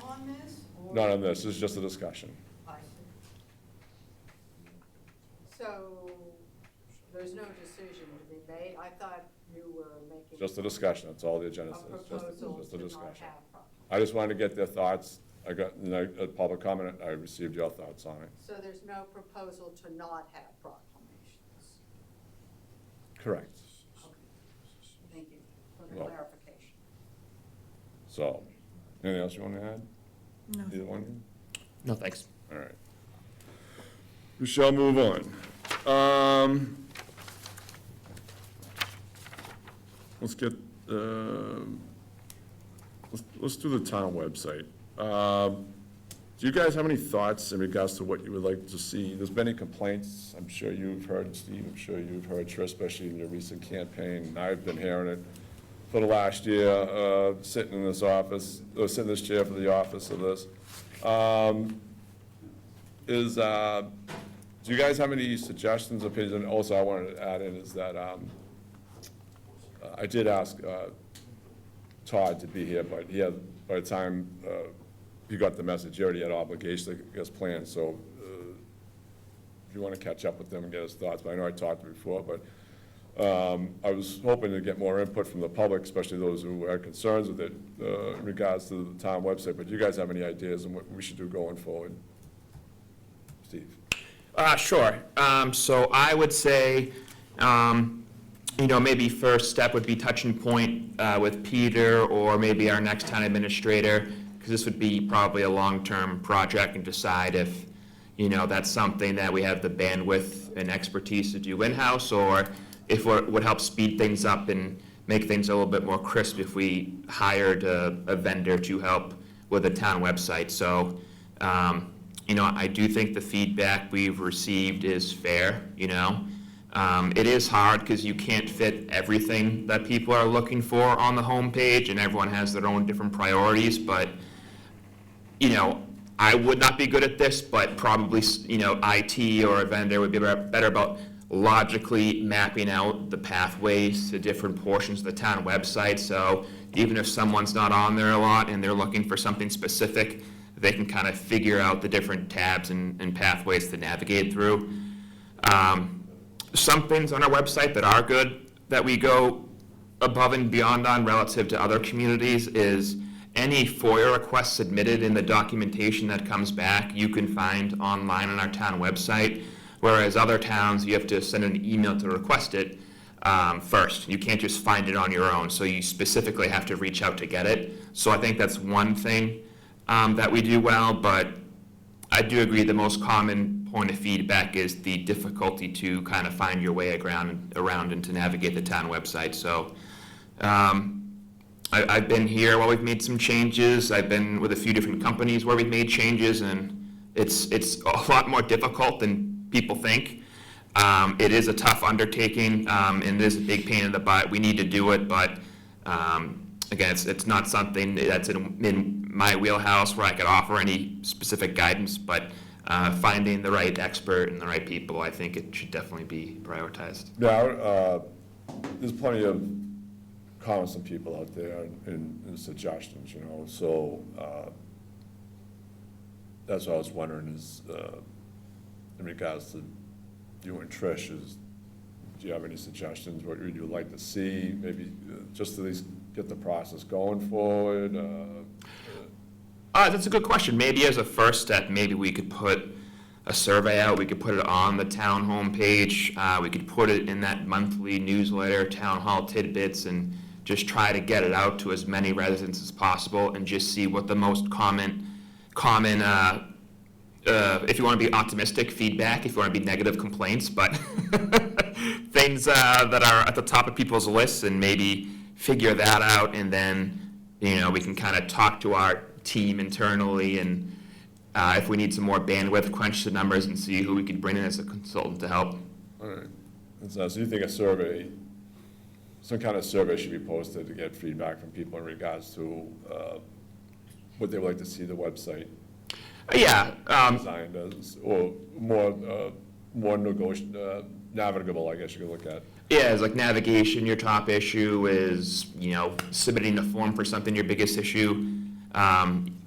on this? Or? None of this is just a discussion. I see. So there's no decision to be made? I thought you were making. Just a discussion, that's all the agenda A says, proposal just a to not discussion. have proclamation. I just wanted to get their thoughts. I got, a public comment, I received your thoughts on it. So there's no proposal to not have proclamations? Correct. Thank you for the Well- clarification. So, anything else you want to add? No. Either one? No, thanks. All right. We shall move on. Let's get, let's do the town website. Do you guys have any thoughts in regards to what you would like to see? There's been any complaints, I'm sure you've heard, Steve, I'm sure you've heard, Trish, especially in your recent campaign. I've been hearing it for the last year, sitting in this office, or sitting in this chair for the office of this. Do you guys have any suggestions, opinions? And also, I wanted to add in is that I did ask Todd to be here, but he had, by the time he got the message, he already had obligations, I guess, planned. So if you want to catch up with him and get his thoughts, but I know I talked to him before, but I was hoping to get more input from the public, especially those who had concerns with it in regards to the town website. But do you guys have any ideas on what we should do going forward? Steve? Sure. So I would say, maybe first step would be touching point with Peter or maybe our next town administrator, because this would be probably a long-term project, and decide if, that's something that we have the bandwidth and expertise to do in-house, or if it would help speed things up and make things a little bit more crisp if we hired a vendor to help with the town website. So, I do think the feedback we've received is fair, It is hard because you can't fit everything that people are looking for on the homepage, and everyone has their own different priorities, but, I would not be good at this, but probably, IT or a vendor would be better about logically mapping out the pathways to different portions of the town website. So even if someone's not on there a lot and they're looking for something specific, they can kind of figure out the different tabs and pathways to navigate through. Some things on our website that are good, that we go above and beyond on relative to other communities, is any FOIA requests submitted in the documentation that comes back, you can find online on our town website, whereas other towns, you have to send an email to request it first. You can't just find it on your own, so you specifically have to reach out to get it. So I think that's one thing that we do well, but I do agree the most common point of feedback is the difficulty to kind of find your way around and to navigate the town website. So I've been here while we've made some changes. I've been with a few different companies where we've made changes, and it's a lot more difficult than people think. It is a tough undertaking, and it is a big pain in the butt. We need to do it, but again, it's not something that's in my wheelhouse where I could offer any specific guidance, but finding the right expert and the right people, I think it should definitely be prioritized. Yeah, there's plenty of comments from people out there and suggestions, so that's what I was wondering is, in regards to you and Trish, do you have any suggestions, what would you like to see, maybe just at least get the process going forward? That's a good question. Maybe as a first step, maybe we could put a survey out. We could put it on the town homepage. We could put it in that monthly newsletter, Town Hall Tidbits, and just try to get it out to as many residents as possible and just see what the most common, if you want to be optimistic, feedback, if you want to be negative, complaints, but things that are at the top of people's lists, and maybe figure that out, and then, we can kind of talk to our team internally, and if we need some more bandwidth, crunch the numbers and see who we could bring in as a consultant to help. All right. And so you think some kind of survey should be posted to get feedback from people in regards to what they would like to see the website designed as, or more navigable, I guess you could look at. Yeah, it's like navigation, your top issue is, submitting a form for something, your biggest issue.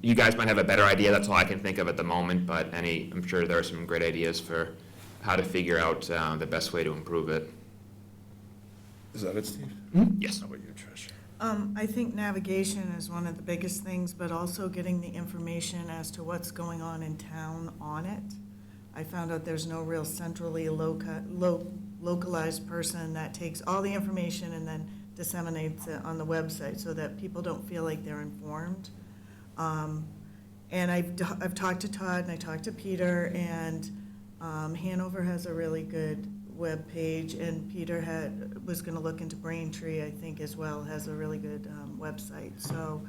You guys might have a better idea, that's all I can think of at the moment, but I'm sure there are some great ideas for how to figure out the best way to improve it. Is that it, Steve? Yes. How about you, Trish? I think navigation is one of the biggest things, but also getting the information as to what's going on in town on it. I found out there's no real centrally localized person that takes all the information and then disseminates it on the website so that people don't feel like they're informed. And I've talked to Todd and I talked to Peter, and Hanover has a really good web page, and Peter was going to look into Braintree, I think, as well, has a really good website. So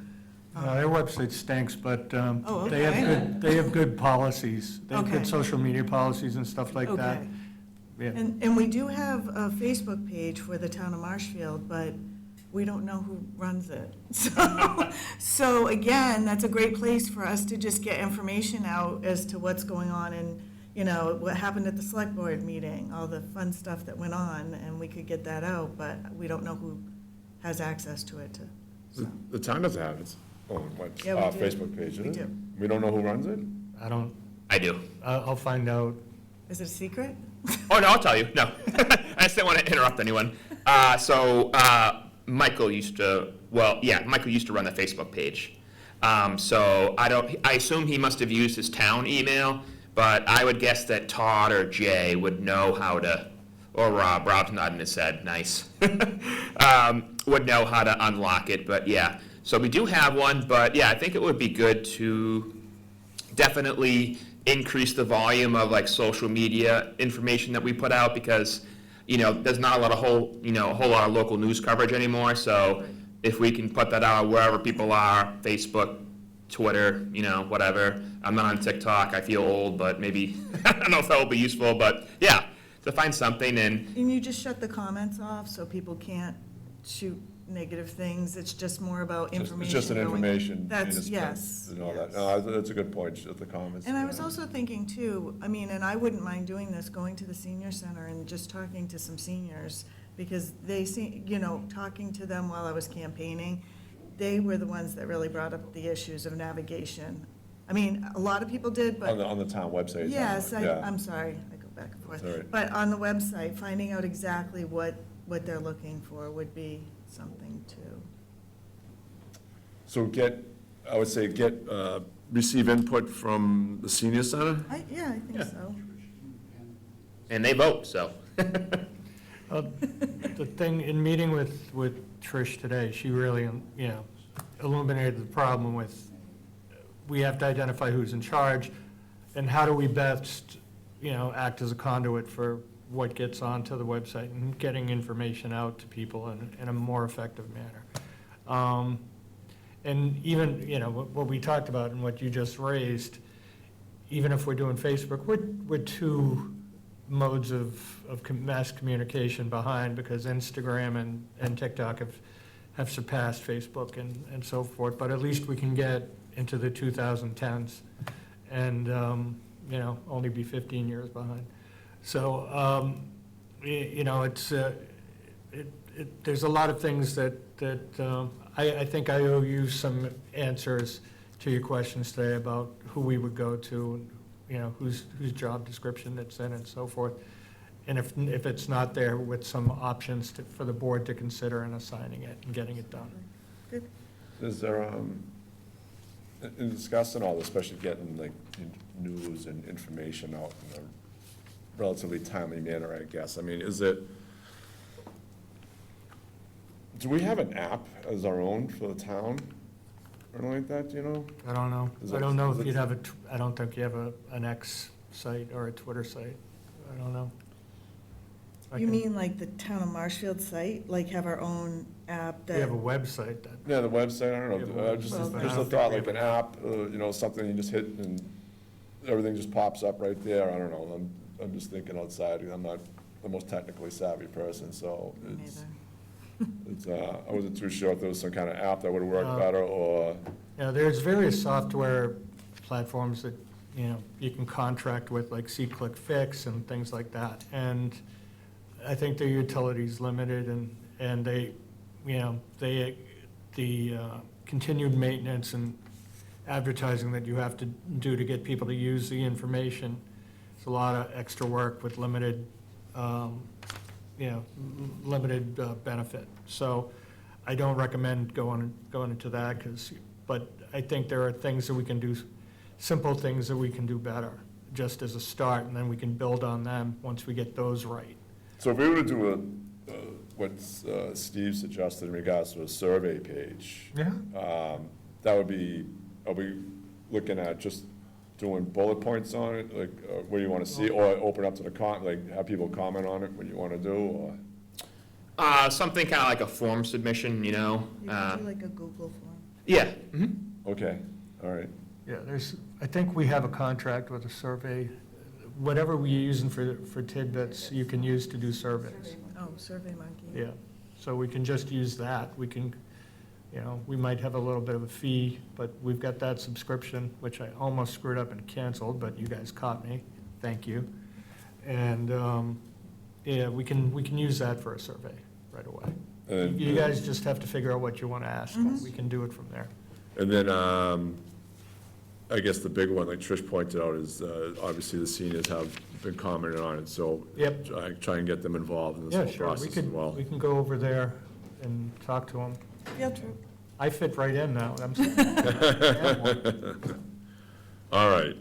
Their website stinks, but Oh, they have okay. good policies. They have Okay. good social media policies and stuff like that. Okay. Yeah. And we do have a Facebook page for the town of Marshfield, but we don't know who runs it. So again, that's a great place for us to just get information out as to what's going on and, what happened at the select board meeting, all the fun stuff that went on, and we could get that out, but we don't know who has access to it. The town doesn't have its own Yeah, we do. Facebook page, We does it? do. We don't know who runs it? I do. I'll find out. Is it a secret? Oh, no, I'll tell you, no. I just didn't want to interrupt anyone. Michael used to run the Facebook page. I assume he must have used his town email, but I would guess that Todd or Jay would know how to, or Rob's nodding his head, nice, would know how to unlock it, but yeah. So we do have one, but yeah, I think it would be good to definitely increase the volume of like social media information that we put out, because, there's not a lot of a whole lot of local news coverage anymore, so if we can put that out wherever people are, Facebook, Twitter, whatever. I'm not on TikTok, I feel old, but maybe, I don't know if that will be useful, but yeah, to find something and, And you just shut the comments off so people can't shoot negative things? It's just more about information. It's just an going- information. That's, and yes. And all that. yes. No, that's a good point, shut the comments. And I was also thinking too, and I wouldn't mind doing this, going to the senior center and just talking to some seniors, because they see, talking to them while I was campaigning, they were the ones that really brought up the issues of navigation. A lot of people did, but. On the town website. Yes, yeah. I'm sorry, I go back and forth. All right. But on the website, finding out exactly what they're looking for would be something too. So I would say receive input from the senior center? I think so. and they vote, so. The thing, in meeting with Trish today, she really, illuminated the problem with, we have to identify who's in charge, and how do we best, act as a conduit for what gets onto the website and getting information out to people in a more effective manner. And even, what we talked about and what you just raised, even if we're doing Facebook, we're two modes of mass communication behind, because Instagram and TikTok have surpassed Facebook and so forth, but at least we can get into the 2010s and, only be 15 years behind. So, it's, there's a lot of things that I think I owe you some answers to your questions today about who we would go to, whose job description it's in and so forth. And if it's not there, with some options for the board to consider in assigning it and getting it done. Good. Is there, in discussing all this, especially getting like news and information out in a relatively timely manner, I guess, do we have an app as our own for the town? Or anything like that, do you know? I don't know. Is I it- don't know is if it- you'd have I don't think you have an X site or a Twitter site. I don't know. I You can- mean like the town of Marshfield site, like have our own app We that? have a website that, Yeah, the website, I don't Yeah, know, just well, but I just a don't think thought, we like have an app, something you just hit and everything just pops up right there, I don't know, I'm just thinking outside, I'm not the most technically savvy person, so Me it's, neither. I wasn't too sure if there was some kind of app that would work Uh, better, or, there's various software platforms that, you can contract with, like See-Click Fix and things like that. And I think their utility's limited, and they, the continued maintenance and advertising that you have to do to get people to use the information, it's a lot of extra work with limited, limited benefit. So I don't recommend going into that, but I think there are things that we can do, simple things that we can do better, just as a start, and then we can build on them once we get those right. so if we were to do what Steve suggested in regards to a survey page, Yeah. that would be, are we looking at just doing bullet points on it, like, what do you want to see, or open up to the have people comment on it, what you want to do, or? Something kind of like a form submission, You can do like a Google form. Yeah. Okay, all right. Yeah, I think we have a contract with a survey. Whatever we're using for tidbits, you can use to do surveys. Oh, Survey Monkey. Yeah, so we can just use that. We can, we might have a little bit of a fee, but we've got that subscription, which I almost screwed up and canceled, but you guys caught me. Thank you. And, we can use that for a survey right away. And You guys just have to figure out what you want to ask. We can do it from there. And then, I guess the big one, like Trish pointed out, is obviously the seniors have been commenting on it, so Yep. try and get them involved in this Yeah, whole sure, we process as could, well. we can go over there and talk to them. Field trip. I fit right in now, I'm sorry. All right.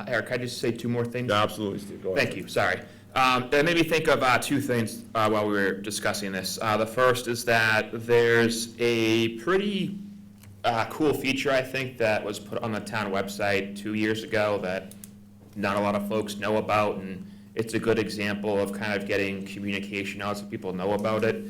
Eric, can I just say two more things? Yeah, absolutely, Steve, go ahead. Thank you, sorry. That made me think of two things while we were discussing this. The first is that there's a pretty cool feature, I think, that was put on the town website 2 years ago that not a lot of folks know about, and it's a good example of kind of getting communication out so people know about it.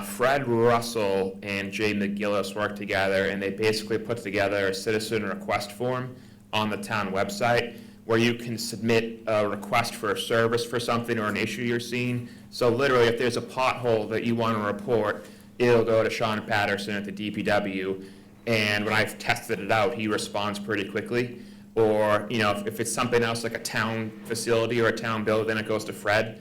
Fred Russell and Jay McGillis worked together, and they basically put together a citizen request form on the town website where you can submit a request for a service for something or an issue you're seeing. So literally, if there's a pothole that you want to report, it'll go to Sean Patterson at the DPW, and when I've tested it out, he responds pretty quickly. Or, you know, if it's something else like a town facility or a town building, then it goes to Fred.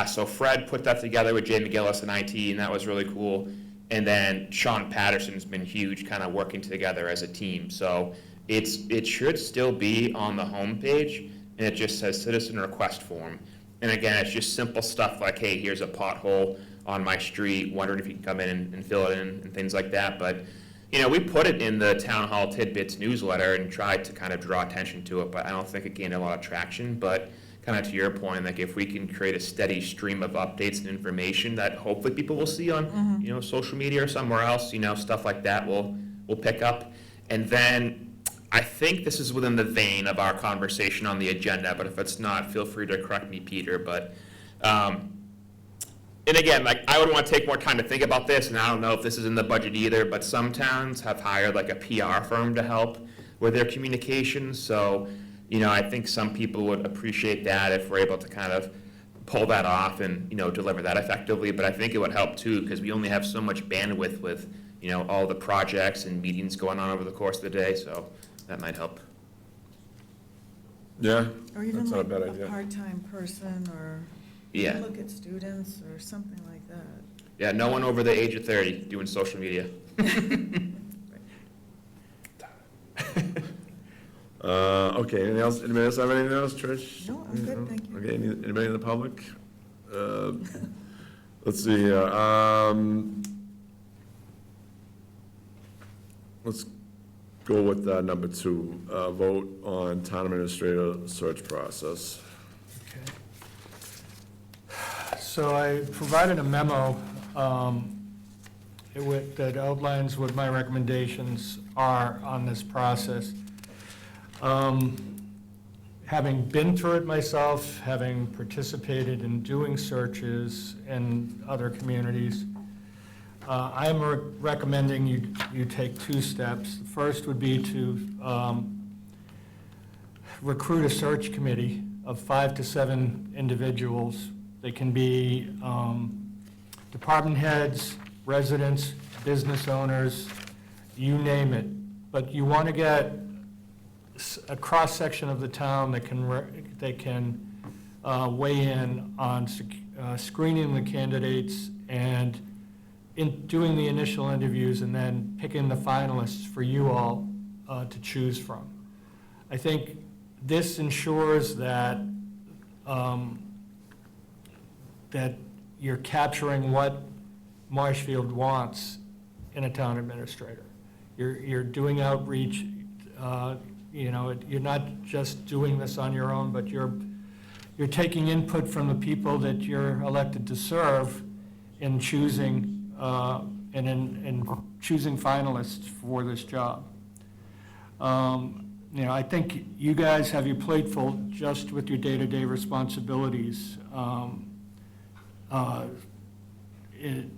So Fred put that together with Jay McGillis and IT, and that was really cool. And then Sean Patterson's been huge, kind of working together as a team. So it should still be on the homepage, and it just says citizen request form. And again, it's just simple stuff like, hey, here's a pothole on my street, wondering if you can come in and fill it in and things like that. But, you know, we put it in the Town Hall Tidbits newsletter and tried to kind of draw attention to it, but I don't think it gained a lot of traction. But kind of to your point, like if we can create a steady stream of updates and information that hopefully people will see on, you know, social media or somewhere else, you know, stuff like that will pick up. And then I think this is within the vein of our conversation on the agenda, but if it's not, feel free to correct me, Peter. But, and again, like I would want to take more time to think about this, and I don't know if this is in the budget either, but some towns have hired like a PR firm to help with their communications. So, you know, I think some people would appreciate that if we're able to kind of pull that off and, you know, deliver that effectively. But I think it would help too, because we only have so much bandwidth with, you know, all the projects and meetings going on over the course of the day. So that might help. Yeah, Or even that's not a like bad a idea. part-time person, or Yeah. look at students, or something like that. Yeah, no one over the age of 30 doing social media. Okay, anything else, anybody else have anything else, Trish? No, I'm good, thank you. Okay, anybody in the public? Let's see, let's go with number 2, vote on town administrator search process. Okay. So I provided a memo that outlines what my recommendations are on this process. Having been through it myself, having participated in doing searches in other communities, I'm recommending you take 2 steps. The first would be to recruit a search committee of 5 to 7 individuals. They can be department heads, residents, business owners, you name it. But you want to get a cross-section of the town that can weigh in on screening the candidates and in doing the initial interviews and then picking the finalists for you all to choose from. I think this ensures that that you're capturing what Marshfield wants in a town administrator. You're doing outreach, you know, you're not just doing this on your own, but you're taking input from the people that you're elected to serve in choosing and in choosing finalists for this job. You know, I think you guys have your plate full just with your day-to-day responsibilities.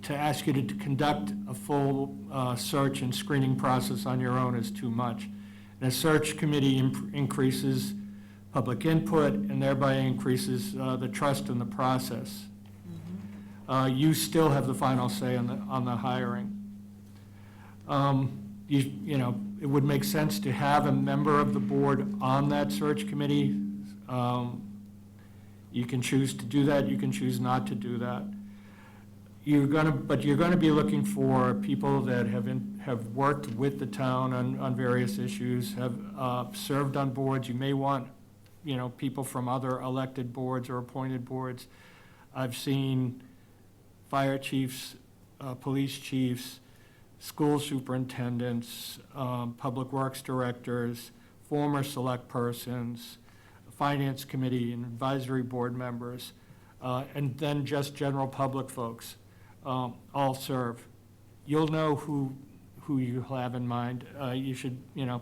To ask you to conduct a full search and screening process on your own is too much. And a search committee increases public input and thereby increases the trust in the process. You still have the final say on the hiring. You know, it would make sense to have a member of the board on that search committee. You can choose to do that, you can choose not to do that. But you're gonna be looking for people that have worked with the town on various issues, have served on boards. You may want, you know, people from other elected boards or appointed boards. I've seen fire chiefs, police chiefs, school superintendents, public works directors, former select persons, finance committee and advisory board members, and then just general public folks, all serve. You'll know who you have in mind. You should,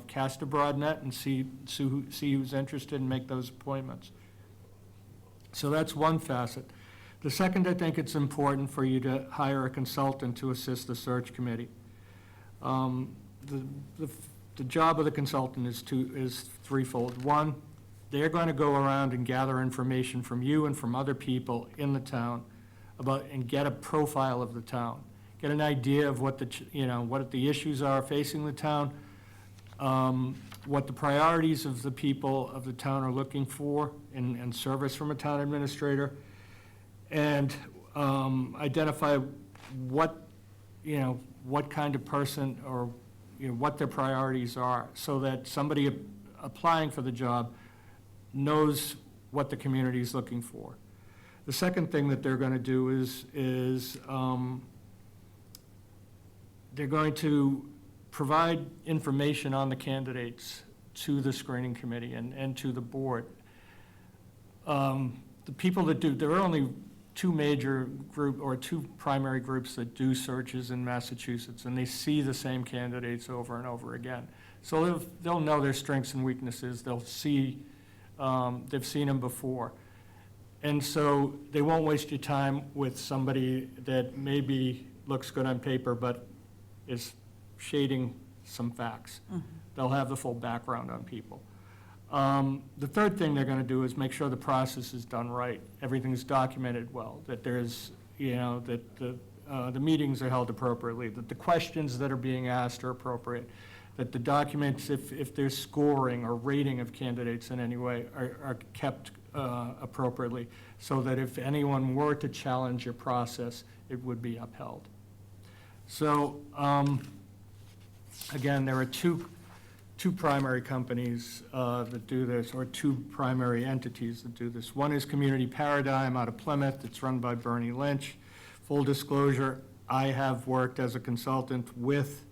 cast a broad net and see who's interested and make those appointments. So that's one facet. The second, I think it's important for you to hire a consultant to assist the search committee. The job of the consultant is threefold. One, they're going to go around and gather information from you and from other people in the town and get a profile of the town, get an idea of what the issues are facing the town, what the priorities of the people of the town are looking for in service from a town administrator, and identify what kind of person or what their priorities are, so that somebody applying for the job knows what the community is looking for. The second thing that they're going to do is they're going to provide information on the candidates to the screening committee and to the board. The people that there are only two primary groups that do searches in Massachusetts, and they see the same candidates over and over again. So they'll know their strengths and weaknesses. They'll see, they've seen them before. And so they won't waste your time with somebody that maybe looks good on paper, but is shading some facts. They'll have the full background on people. The third thing they're going to do is make sure the process is done right. Everything's documented well, that there's, that the meetings are held appropriately, that the questions that are being asked are appropriate, that the documents, if there's scoring or rating of candidates in any way, are kept appropriately, so that if anyone were to challenge your process, it would be upheld. So, again, there are two primary companies that do this, or two primary entities that do this. One is Community Paradigm out of Plymouth. It's run by Bernie Lynch. Full disclosure, I have worked as a consultant with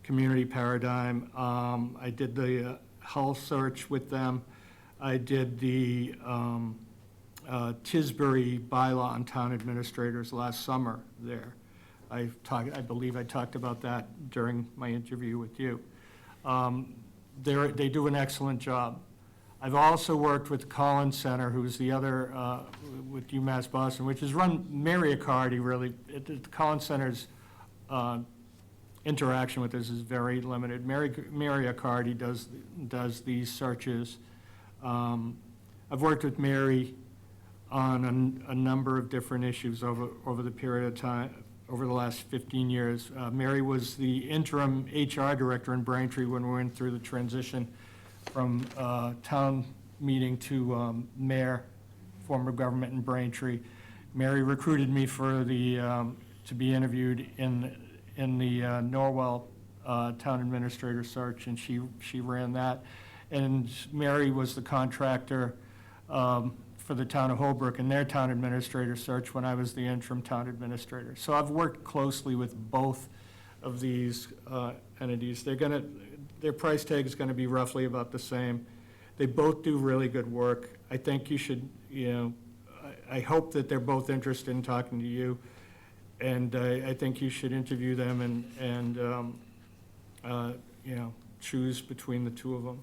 Community Paradigm. I did the health search with them. I did the Tisbury bylaw on town administrators last summer there. I believe I talked about that during my interview with you. They do an excellent job. I've also worked with Collins Center, who's the other, with UMass Boston, which is run, Mary Accardi really, the Collins Center's interaction with this is very limited. Mary Accardi does these searches. I've worked with Mary on a number of different issues over the period of time, over the last 15 years. Mary was the interim HR director in Braintree when we went through the transition from town meeting to mayor, form of government in Braintree. Mary recruited me for to be interviewed in the Norwell town administrator search, and she ran that. And Mary was the contractor for the town of Holbrook and their town administrator search when I was the interim town administrator. So I've worked closely with both of these entities. Their price tag is going to be roughly about the same. They both do really good work. I think you should, I hope that they're both interested in talking to you, and I think you should interview them and choose between the two of them.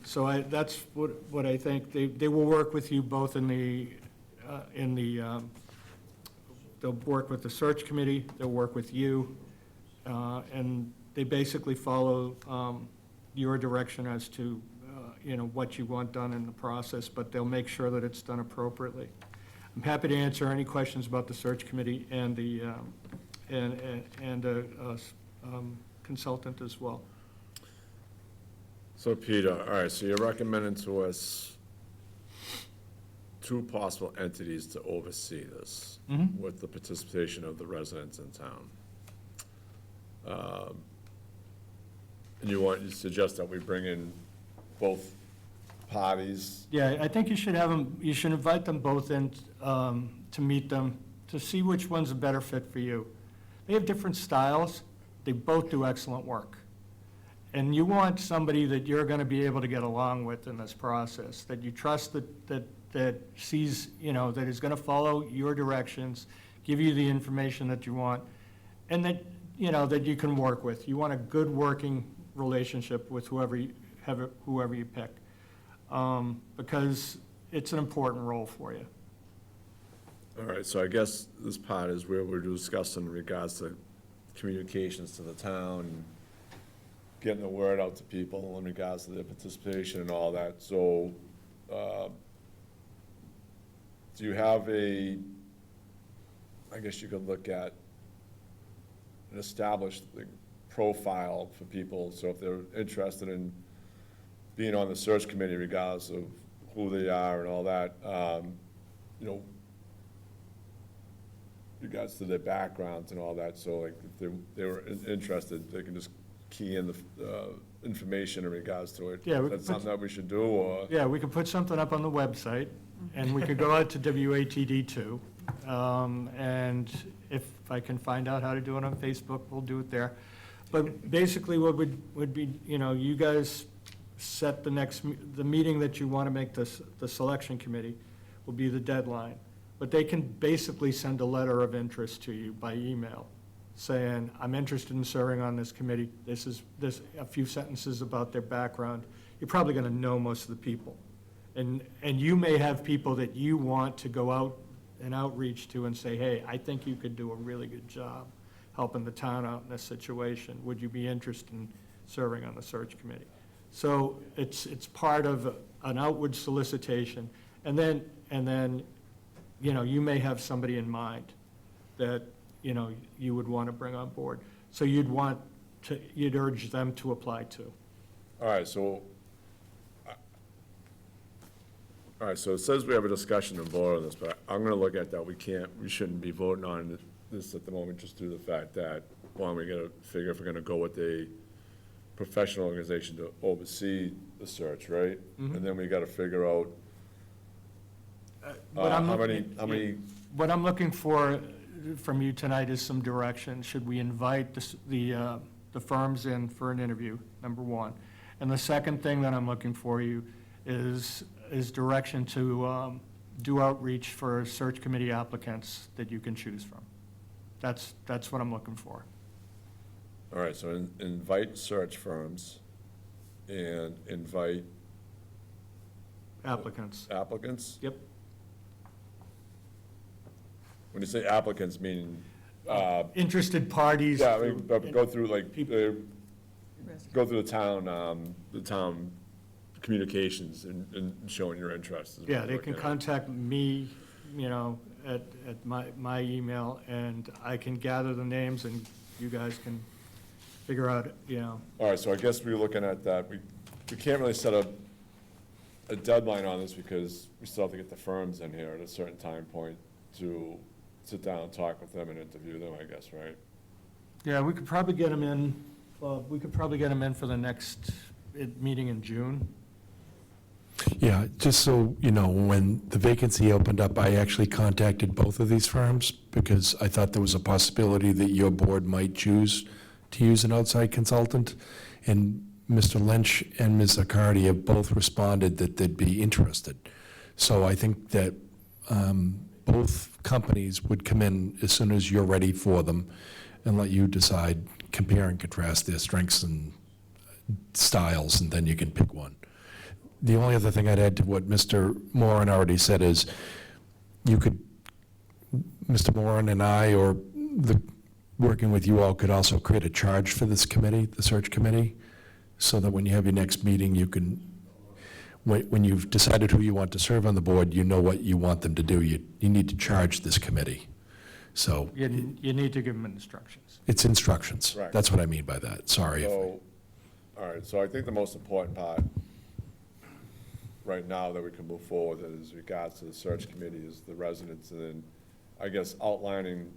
So that's what I think. They will work with you both they'll work with the search committee, they'll work with you, and they basically follow your direction as to, what you want done in the process, but they'll make sure that it's done appropriately. I'm happy to answer any questions about the search committee and the consultant as well. So Peter, all right, so you're recommending to us two possible entities to oversee this with the participation of the residents in town. And you suggest that we bring in both parties? Yeah, I think you should invite them both in to meet them, to see which one's a better fit for you. They have different styles. They both do excellent work. And you want somebody that you're going to be able to get along with in this process, that you trust, that sees, that is going to follow your directions, give you the information that you want, and that, that you can work with. You want a good working relationship with whoever you pick, because it's an important role for you. All right, so I guess this part is where we're discussing in regards to communications to the town, and getting the word out to people in regards to their participation and all that. So, do you have I guess you could look at an established profile for people, so if they're interested in being on the search committee regardless of who they are and all that, regards to their backgrounds and all that, so like, if they were interested, they can just key in the information in regards to it. Yeah, we Is that could something that we should do, or? Yeah, we could put something up on the website, and we could go out to WATD too. And if I can find out how to do it on Facebook, we'll do it there. But basically, what would be, you guys set the meeting that you want to make the selection committee will be the deadline. But they can basically send a letter of interest to you by email, saying, I'm interested in serving on this committee. This a few sentences about their background. You're probably going to know most of the people. And you may have people that you want to go out and outreach to and say, hey, I think you could do a really good job helping the town out in this situation. Would you be interested in serving on the search committee? So it's part of an outward solicitation. And then, you may have somebody in mind that, you would want to bring on board. So you'd urge them to apply to. All right, so it says we have a discussion and vote on this, but I'm gonna look at that, we shouldn't be voting on this at the moment, just due to the fact that, one, we gotta figure if we're gonna go with a professional organization to oversee the search, right? Mhm. And then we gotta figure out What I'm how looking- many, What I'm looking for from you tonight is some direction. Should we invite the firms in for an interview, number one? And the second thing that I'm looking for you is direction to do outreach for search committee applicants that you can choose from. That's what I'm looking for. all right, so invite search firms and invite Applicants. applicants? Yep. When you say applicants, meaning, Interested parties. yeah, I mean, but go through People- go through the town communications and showing your interest. is what Yeah, we're they can looking at. contact me, at my email, and I can gather the names, and you guys can figure out, All right, so I guess we're looking at that, we can't really set a deadline on this because we still have to get the firms in here at a certain time point to sit down and talk with them and interview them, I guess, right? Yeah, we could probably get them in, for the next meeting in June. Yeah, just so you know, when the vacancy opened up, I actually contacted both of these firms because I thought there was a possibility that your board might choose to use an outside consultant. And Mr. Lynch and Ms. Accardi have both responded that they'd be interested. So I think that both companies would come in as soon as you're ready for them and let you decide, compare and contrast their strengths and styles, and then you can pick one. The only other thing I'd add to what Mr. Moran already said is Mr. Moran and I, or working with you all, could also create a charge for this committee, the search committee, so that when you have your next meeting, you can, when you've decided who you want to serve on the board, you know what you want them to do. You need to charge this committee. So You need to give them instructions. it's instructions. Right. That's what I mean by that. Sorry. So, all right, so I think the most important part right now that we can move forward as regards to the search committee is the residents, and then, I guess, outlining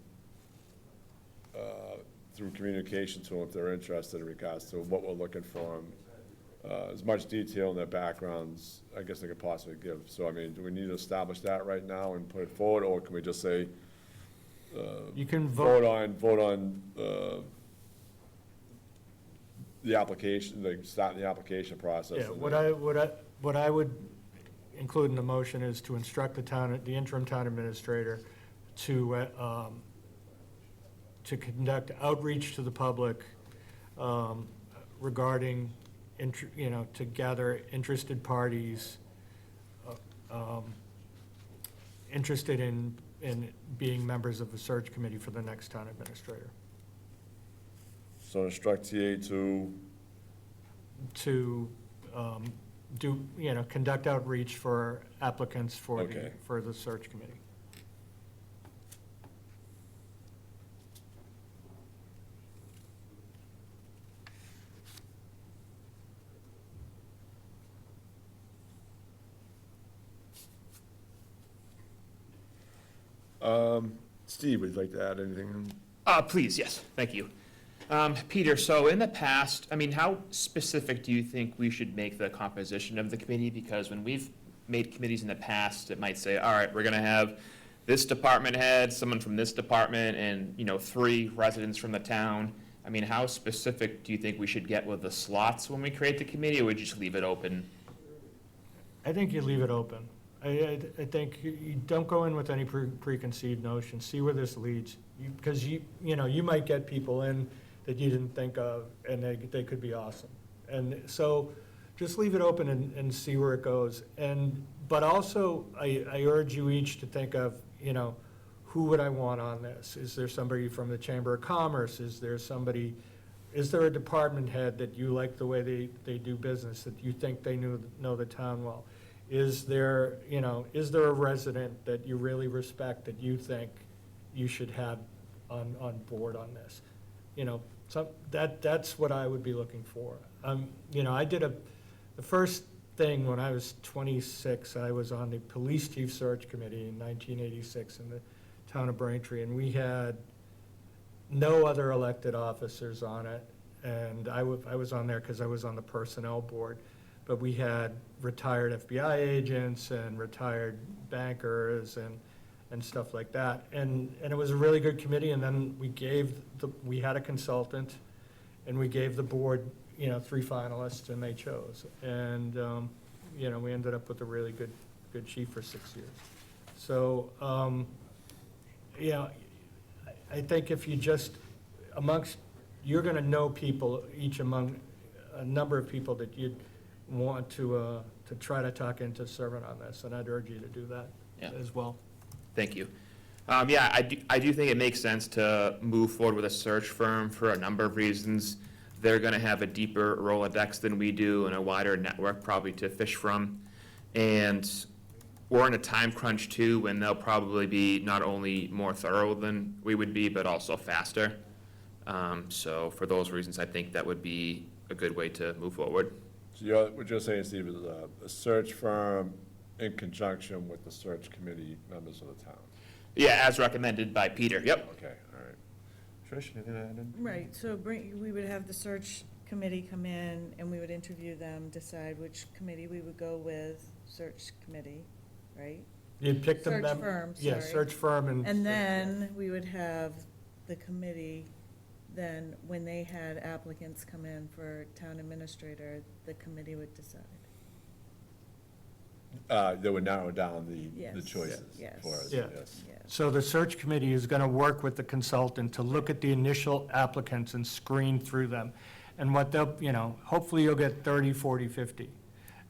through communication to them if they're interested in regards to what we're looking for them, as much detail in their backgrounds, I guess they could possibly give. So, I mean, do we need to establish that right now and put it forward, or can we just say, You can vote. vote on, the application, like, start the application process. Yeah, and what I would include in the motion is to instruct the interim town administrator to conduct outreach to the public regarding, to gather interested parties interested in being members of the search committee for the next town administrator. So instruct TA To conduct outreach for applicants Okay. for the search committee. Steve, would you like to add anything? Please, yes, thank you. Peter, so in the past, I mean, how specific do you think we should make the composition of the committee? Because when we've made committees in the past, it might say, all right, we're gonna have this department head, someone from this department, and, 3 residents from the town. I mean, how specific do you think we should get with the slots when we create the committee, or would you just leave it open? I think you leave it open. I think you don't go in with any preconceived notions, see where this leads. Because you might get people in that you didn't think of, and they could be awesome. And so just leave it open and see where it goes. But also, I urge you each to think of, who would I want on this? Is there somebody from the Chamber of Commerce? Is there a department head that you like the way they do business, that you think they know the town well? Is there a resident that you really respect that you think you should have on board on this? That's what I would be looking for. I did the first thing when I was 26, I was on the police chief search committee in 1986 in the town of Braintree, and we had no other elected officers on it. And I was on there because I was on the personnel board. But we had retired FBI agents and retired bankers and stuff like that. And it was a really good committee, and then we had a consultant, and we gave the board, 3 finalists, and they chose. And, we ended up with a really good chief for 6 years. So, I think if you just, you're gonna know people, each among a number of people that you'd want to try to talk into serving on this, and I'd urge you to do that as well. Thank you. I do think it makes sense to move forward with a search firm for a number of reasons. They're gonna have a deeper Rolodex than we do and a wider network probably to fish from. And we're in a time crunch too, when they'll probably be not only more thorough than we would be, but also faster. So for those reasons, I think that would be a good way to move forward. So what you're saying, Steve, is a search firm in conjunction with the search committee members of the town? Yeah, as recommended by Peter, yep. Okay, all right. Trish, anything to add in? Right, so we would have the search committee come in, and we would interview them, decide which committee we would go with, search committee, right? You'd pick the Search firm, Yeah, sorry. search firm And then we would have the committee, then when they had applicants come in for town administrator, the committee would decide. They would narrow down the Yes, choices yes. for us, Yeah. yes. Yes. So the search committee is gonna work with the consultant to look at the initial applicants and screen through them. And what they'll, hopefully you'll get 30, 40, 50.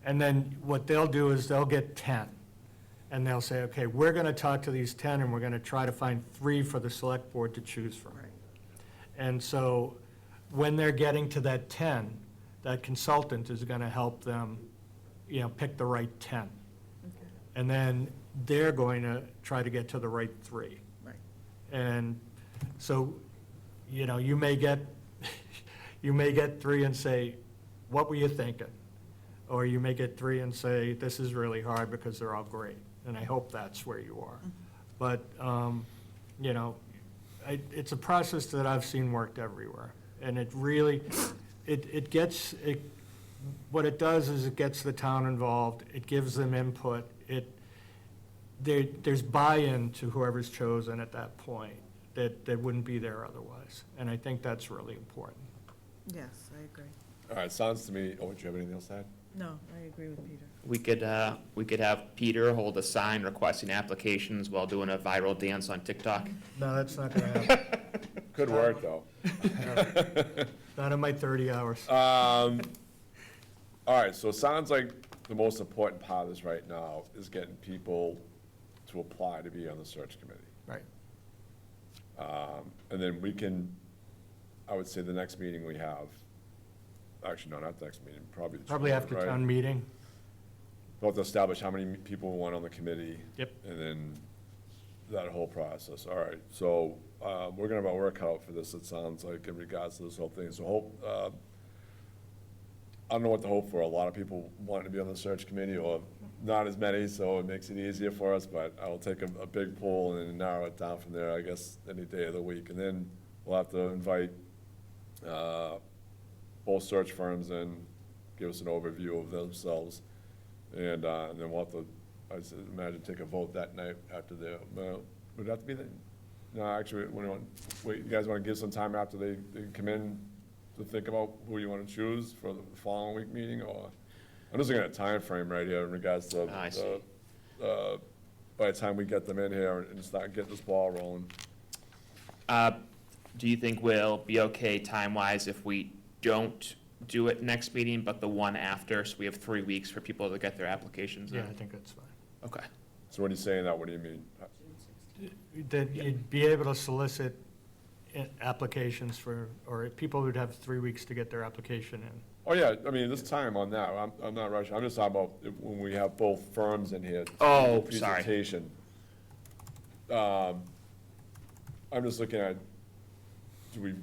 And then what they'll do is they'll get 10. And they'll say, okay, we're gonna talk to these 10, and we're gonna try to find 3 for the select board to choose from. Right. And so when they're getting to that 10, that consultant is gonna help them, pick the right 10. Okay. And then they're going to try to get to the right 3. Right. And so, you may get 3 and say, what were you thinking? Or you may get 3 and say, this is really hard because they're all great. And I hope that's where you are. But, it's a process that I've seen worked everywhere. And it really, what it does is it gets the town involved, it gives them input, there's buy-in to whoever's chosen at that point that wouldn't be there otherwise. And I think that's really important. Yes, I agree. All right, sounds to me, oh, do you have anything else to add? No, I agree with Peter. We could have Peter hold a sign requesting applications while doing a viral dance on TikTok. No, that's not gonna happen. Could work, though. Not in my 30 hours. All right, so it sounds like the most important part of this right now is getting people to apply to be on the search committee. Right. And then we can, I would say the next meeting we have, actually, no, not the next meeting, probably the 20th, After right? town meeting. We'll have to establish how many people we want on the committee. Yep. And then that whole process. All right, so we're gonna have our work cut out for this, it sounds like, in regards to this whole thing. So hope, I don't know what to hope for. A lot of people want to be on the search committee, or not as many, so it makes it easier for us, but I will take a big poll and then narrow it down from there, I guess, any day of the week. And then we'll have to invite both search firms in, give us an overview of themselves. And then we'll have to, I imagine, take a vote that night after the, would it have to be the, no, actually, wait, you guys want to give some time after they come in to think about who you want to choose for the following week meeting, or? I'm just looking at a time frame right here in regards to, I see. by the time we get them in here and start getting this ball rolling. Do you think we'll be okay time-wise if we don't do it next meeting, but the one after, so we have 3 weeks for people to get their applications in? Yeah, I think that's fine. Okay. So when you're saying that, what do you mean? That you'd be able to solicit applications for, or people would have 3 weeks to get their application in. Oh, yeah, I mean, there's time on that. I'm not rushing. I'm just talking about when we have both firms in here. Oh, the sorry. Presentation. I'm just looking at, do we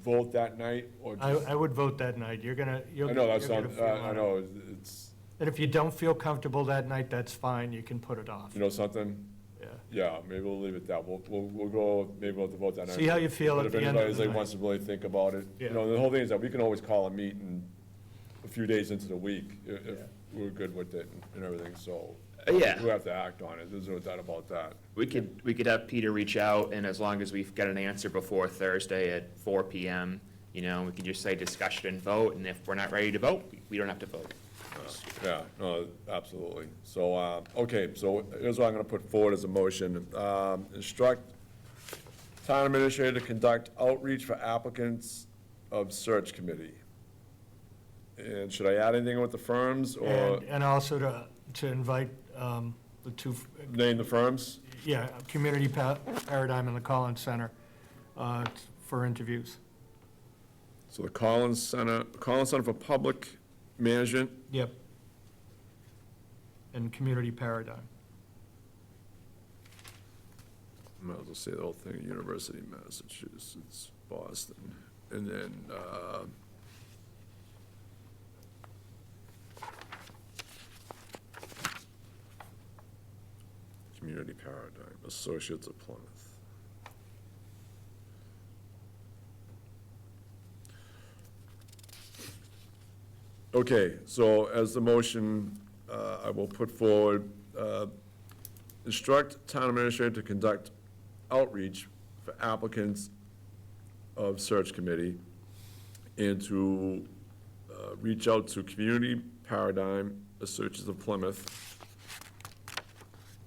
vote that night, or just? I would vote that night. You're gonna, you'll. I know, that's, you'll get a feel I on it. know, it's, And if you don't feel comfortable that night, that's fine. You can put it off. you know something? Yeah. Yeah, maybe we'll leave it that. We'll go, maybe we'll have to vote that night. See how you feel But at the end of If anybody's the like night. wants to really think about it, you Yeah. know, the whole thing is that we can always call a meeting a few days into the week if Yeah. we're good with it and everything, so. Yeah. We have to act on it, there's no doubt about that. We could have Peter reach out, and as long as we've got an answer before Thursday at 4 PM, you know, we can just say discussion and vote, and if we're not ready to vote, we don't have to vote. Yeah, no, absolutely. So, okay, so here's what I'm gonna put forward as a motion. Instruct town administrator to conduct outreach for applicants of search committee. And should I add anything with the firms, or And also to invite the two, name the firms? yeah, Community Paradigm and the Collins Center for interviews. So the Collins Center for Public Management, Yep. And Community Paradigm. might as well say the whole thing, University of Massachusetts, Boston, and then, Community Paradigm, Associates of Plymouth. Okay, so as the motion, I will put forward, instruct town administrator to conduct outreach for applicants of search committee and to reach out to Community Paradigm, Associates of Plymouth,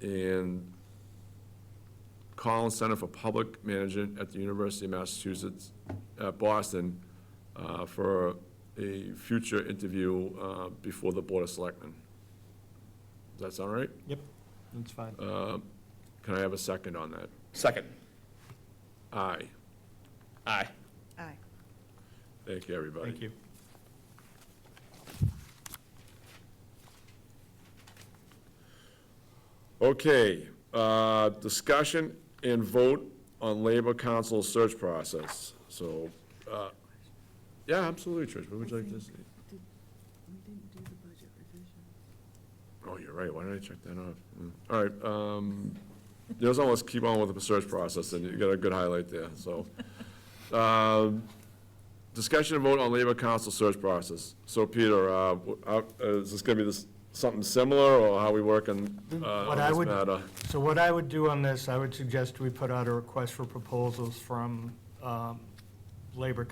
and Collins Center for Public Management at the University of Massachusetts at Boston for a future interview before the Board of Selectmen. Does that sound right? Yep, that's fine. Can I have a second on that? Second. Aye. Aye. Aye. Thank you, everybody. Thank you. Okay, discussion and vote on Labor Council search process. So, yeah, absolutely, Trish, what would you like to see? We didn't do the budget revision. Oh, you're right, why did I check that off? All right, let's almost keep on with the search process, and you got a good highlight there, so. Discussion and vote on Labor Council search process. So, Peter, is this gonna be something similar, or how we work on What I this would- matter? So what I would do on this, I would suggest we put out a request for proposals from labor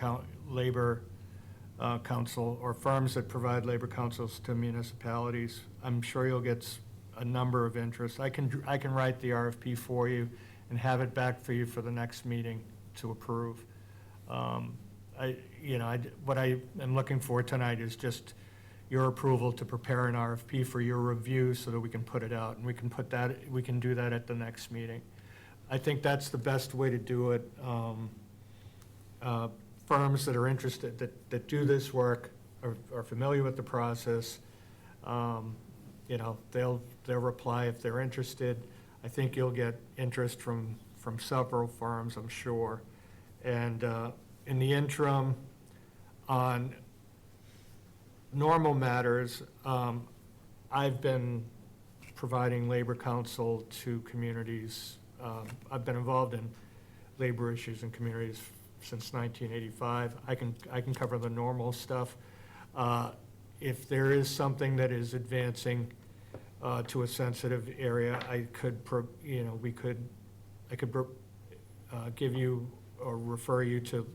counsel, or firms that provide labor counsels to municipalities. I'm sure you'll get a number of interests. I can write the RFP for you and have it back for you for the next meeting to approve. What I am looking for tonight is just your approval to prepare an RFP for your review so that we can put it out, and we can do that at the next meeting. I think that's the best way to do it. Firms that are interested, that do this work, are familiar with the process. They'll reply if they're interested. I think you'll get interest from several firms, I'm sure. And in the interim, on normal matters, I've been providing labor counsel to communities. I've been involved in labor issues in communities since 1985. I can cover the normal stuff. If there is something that is advancing to a sensitive area, I could give you or refer you to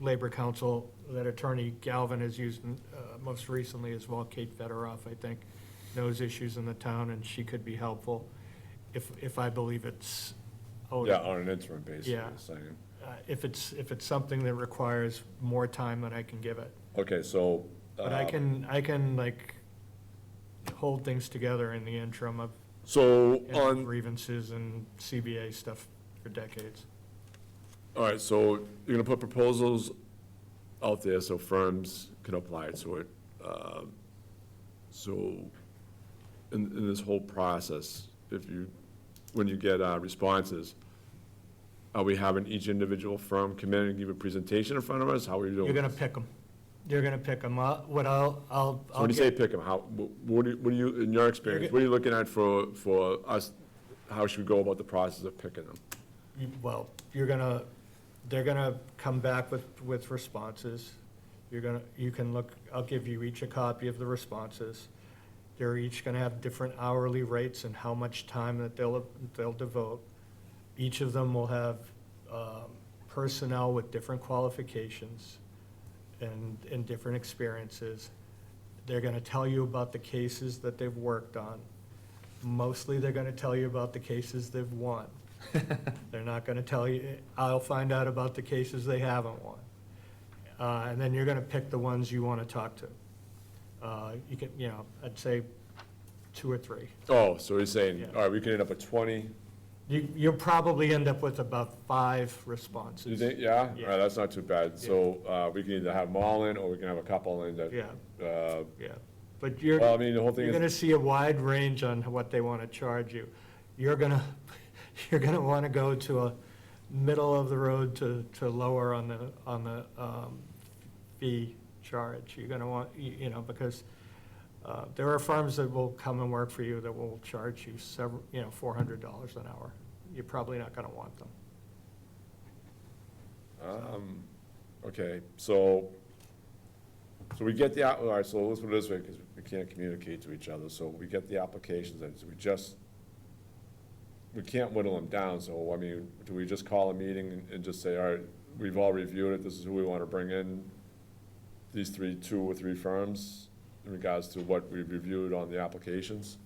labor counsel that Attorney Galvin has used most recently as well. Kate Federoff, I think, knows issues in the town, and she could be helpful if I believe it's. Yeah, on an interim basis, Yeah. you're saying. If it's something that requires more time than I can give it. Okay, so. But I can like hold things together in the interim of So and grievances and CBA stuff for decades. All right, so you're gonna put proposals out there so firms can apply to it. So in this whole process, when you get responses, are we having each individual firm come in and give a presentation in front of us? How are we doing? You're gonna pick them. You're gonna pick them. What I'll So when you say pick them, what do you, in your experience, what are you looking at for us? How should we go about the process of picking them? Well, they're gonna come back with responses. You can look, I'll give you each a copy of the responses. They're each gonna have different hourly rates and how much time that they'll devote. Each of them will have personnel with different qualifications and different experiences. They're gonna tell you about the cases that they've worked on. Mostly, they're gonna tell you about the cases they've won. They're not gonna tell you, I'll find out about the cases they haven't won. And then you're gonna pick the ones you wanna talk to. You can, I'd say 2 or 3. Oh, so you're saying, Yeah. all right, we can end up with 20? You'll probably end up with about 5 responses. You think, yeah? Yeah. All right, that's not too bad. So we can either have them all in, or we can have a couple in that. Yeah. uh, Yeah, but you're Well, I mean, the whole thing you're is. gonna see a wide range on what they wanna charge you. You're gonna wanna go to a middle of the road to lower on the fee charge. You're gonna want, because there are firms that will come and work for you that will charge you several, $400 an hour. You're probably not gonna want them. Okay, so we get the, all right, so let's put it this way, because we can't communicate to each other. So we get the applications, and so we can't whittle them down. So, I mean, do we just call a meeting and just say, all right, we've all reviewed it, this is who we want to bring in, these 2 or 3 firms, in regards to what we've reviewed on the applications?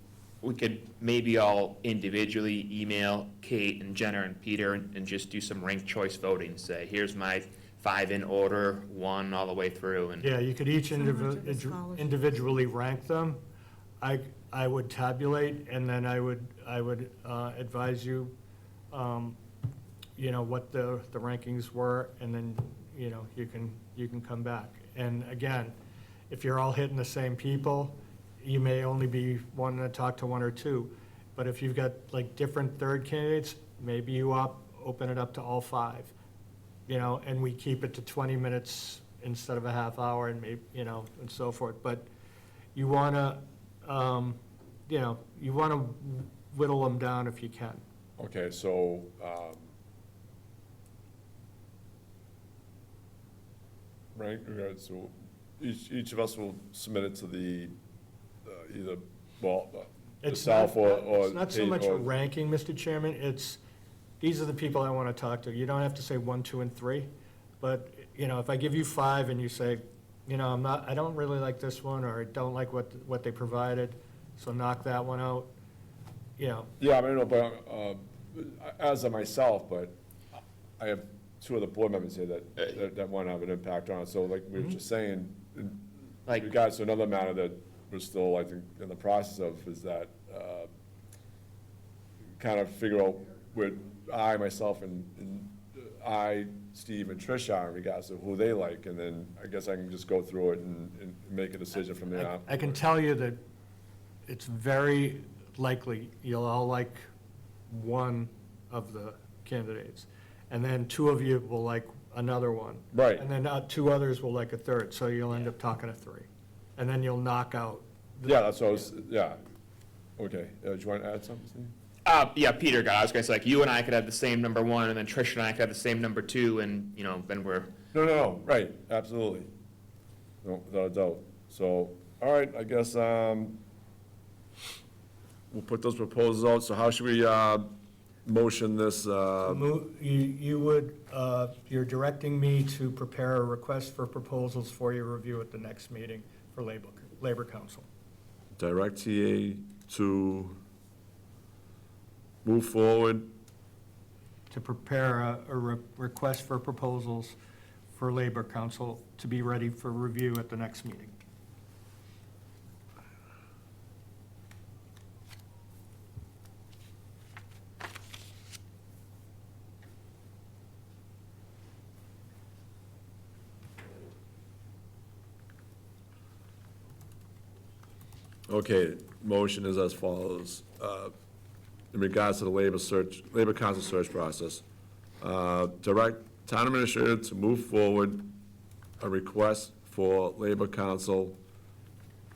We could maybe all individually email Kate and Jenna and Peter and just do some ranked choice voting, say, here's my 5 in order, 1 all the way through, and. Yeah, you could each Similar to the scholarship. individually rank them. I would tabulate, and then I would advise you, what the rankings were, and then, you can come back. And again, if you're all hitting the same people, you may only be wanting to talk to 1 or 2. But if you've got like different third candidates, maybe you open it up to all 5. And we keep it to 20 minutes instead of a half hour, and maybe, and so forth. But you wanna, you wanna whittle them down if you can. Okay, so, right, so each of us will submit it to the, either, It's yourself not- or. It's not so Kate much a or- ranking, Mr. Chairman, these are the people I want to talk to. You don't have to say 1, 2, and 3, but if I give you 5 and you say, I don't really like this one, or I don't like what they provided, so knock that one out, Yeah, I mean, no, but, as of myself, but I have 2 other board members here that want to have an impact on it, so like we were just saying, in Like- regards to another matter that we're still, I think, in the process of, is that, kind of figure out where I, myself, and I, Steve, and Trish are in regards to who they like, and then I guess I can just go through it and make a decision from there. I can tell you that it's very likely you'll all like one of the candidates, and then 2 of you will like another one. Right. And then 2 others will like a third, so you'll end up talking to 3. And then you'll knock out. Yeah, that's what I was, yeah. Okay, do you want to add something, Steve? Yeah, Peter got, I was gonna say, like, you and I could have the same number 1, and then Trish and I could have the same number 2, and, then we're, No, right, absolutely. No, without a doubt. So, all right, I guess, we'll put those proposals out. So how should we, motion this, You're directing me to prepare a request for proposals for your review at the next meeting for Labor Council. direct TA to move forward? To prepare a request for proposals for Labor Council to be ready for review at the next meeting. Okay, motion is as follows. In regards to the Labor Council search process, direct town administrator to move forward a request for Labor Council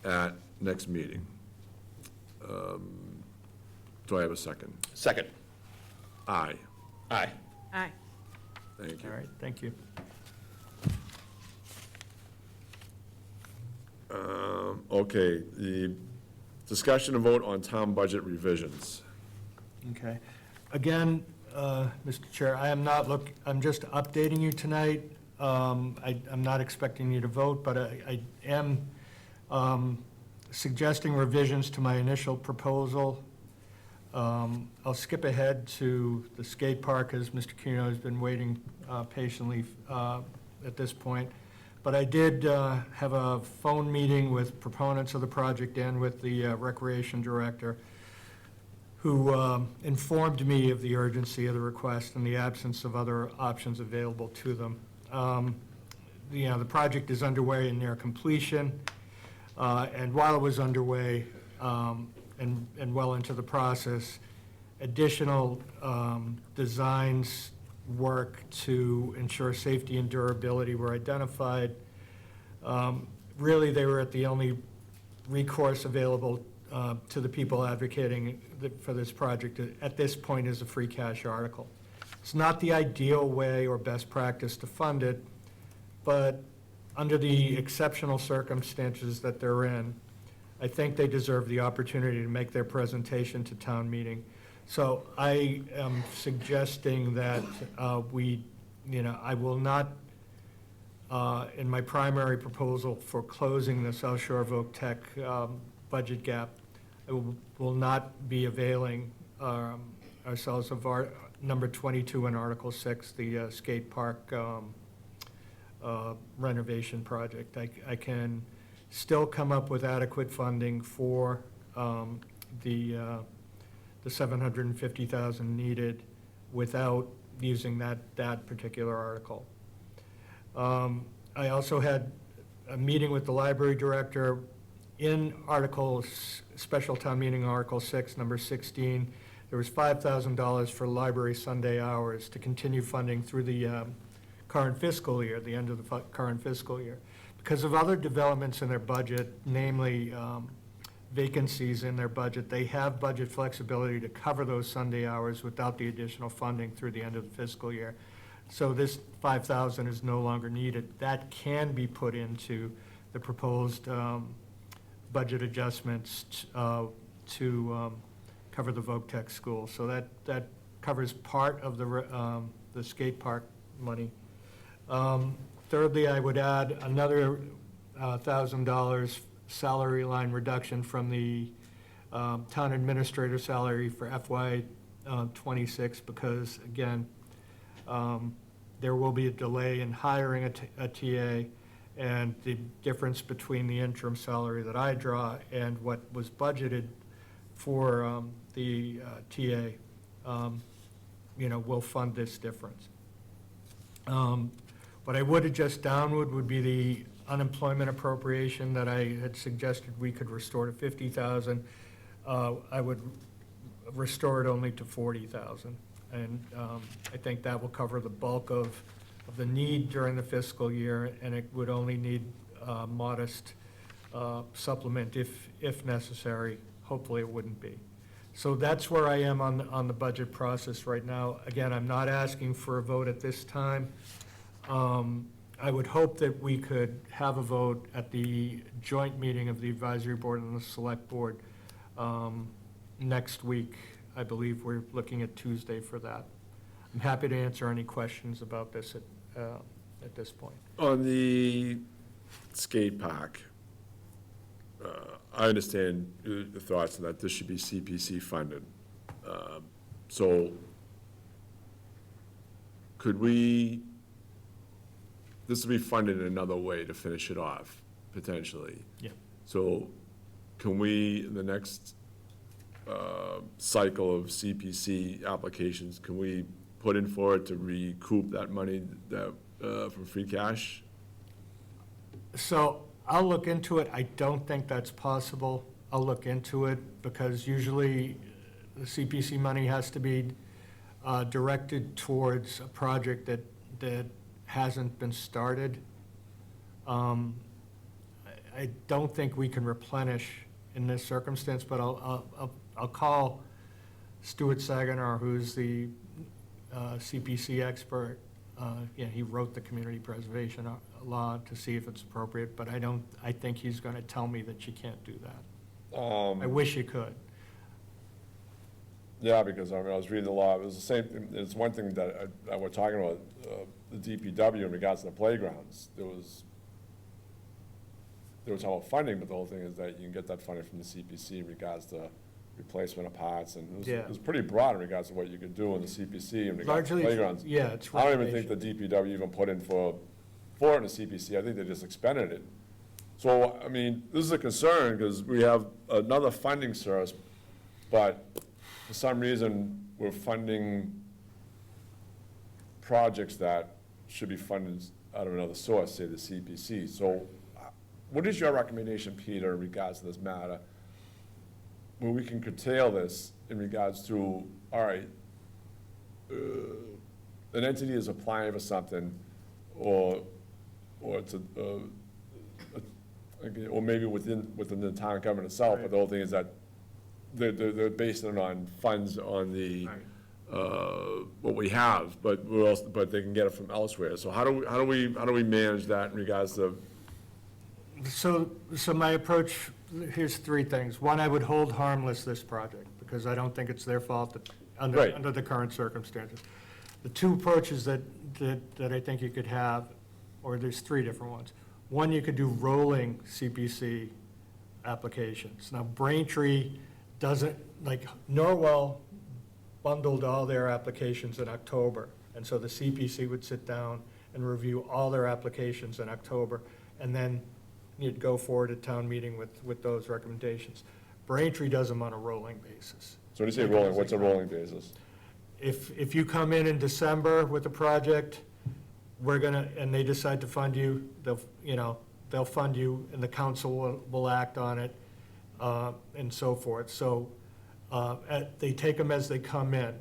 at next meeting. Do I have a second? second. Aye. Aye. Aye. Thank you. All right, thank you. Okay, the discussion and vote on town budget revisions. Okay. Again, Mr. Chair, I'm just updating you tonight. I'm not expecting you to vote, but I am suggesting revisions to my initial proposal. I'll skip ahead to the skate park, as Mr. Cuno has been waiting patiently at this point. But I did have a phone meeting with proponents of the project and with the recreation director, who informed me of the urgency of the request and the absence of other options available to them. The project is underway and near completion, and while it was underway and well into the process, additional designs work to ensure safety and durability were identified. Really, they were at the only recourse available to the people advocating for this project at this point is a free cash article. It's not the ideal way or best practice to fund it, but under the exceptional circumstances that they're in, I think they deserve the opportunity to make their presentation to town meeting. So I am suggesting that I will not, in my primary proposal for closing the South Shore Voc budget gap, I will not be availing ourselves of our number 22 in Article 6, the skate park renovation project. I can still come up with adequate funding for the $750,000 needed without using that particular article. I also had a meeting with the library director in special town meeting Article 6, number 16. There was $5,000 for library Sunday hours to continue funding through the current fiscal year, the end of the current fiscal year. Because of other developments in their budget, namely vacancies in their budget, they have budget flexibility to cover those Sunday hours without the additional funding through the end of the fiscal year. So this $5,000 is no longer needed. That can be put into the proposed budget adjustments to cover the Voc school. So that covers part of the skate park money. Thirdly, I would add another $1,000 salary line reduction from the town administrator salary for FY '26, because, again, there will be a delay in hiring a TA, and the difference between the interim salary that I draw and what was budgeted for the TA, will fund this difference. What I would adjust downward would be the unemployment appropriation that I had suggested we could restore to 50,000. I would restore it only to 40,000. And I think that will cover the bulk of the need during the fiscal year, and it would only need modest supplement if necessary. Hopefully it wouldn't be. So that's where I am on the budget process right now. Again, I'm not asking for a vote at this time. I would hope that we could have a vote at the joint meeting of the advisory board and the select board next week. I believe we're looking at Tuesday for that. I'm happy to answer any questions about this at this point. On the skate park, I understand the thoughts that this should be CPC funded. So could we, this would be funded in another way to finish it off, potentially. Yeah. So can we, in the next cycle of CPC applications, can we put in for it to recoup that money that, from free cash? So I'll look into it. I don't think that's possible. I'll look into it, because usually the CPC money has to be directed towards a project that hasn't been started. I don't think we can replenish in this circumstance, but I'll call Stuart Saginaw, who's the CPC expert. He wrote the community preservation law, to see if it's appropriate, but I think he's going to tell me that you can't do that. I wish you could. Yeah, because I was reading the law, it was the same, it's one thing that we're talking about, the DPW in regards to the playgrounds. There was all funding, but the whole thing is that you can get that funding from the CPC in regards to replacement of parts, and it was pretty broad in regards to what you could do in the CPC in regards to Largely, playgrounds. yeah, it's I don't even think the DPW even put in for it in the CPC, I think they just expended it. So, I mean, this is a concern, because we have another funding source, but for some reason, we're funding projects that should be funded out of another source, say the CPC. So what is your recommendation, Peter, in regards to this matter, where we can curtail this in regards to, all right, an entity is applying for something, or it's or maybe within the town government itself, but the whole thing is that they're basing it on funds on the, what we have, but they can get it from elsewhere. So how do we manage that in regards to? So my approach, here's three things. One, I would hold harmless this project, because I don't think it's their fault under the current circumstances. The two approaches that I think you could have, or there's three different ones. One, you could do rolling CPC applications. Now, Braintree doesn't, like, Norwell bundled all their applications in October, and so the CPC would sit down and review all their applications in October, and then you'd go forward at town meeting with those recommendations. Braintree does them on a rolling basis. So when you say rolling, what's a rolling basis? If you come in December with a project, and they decide to fund you, they'll fund you, and the council will act on it, and so forth. So they take them as they come in,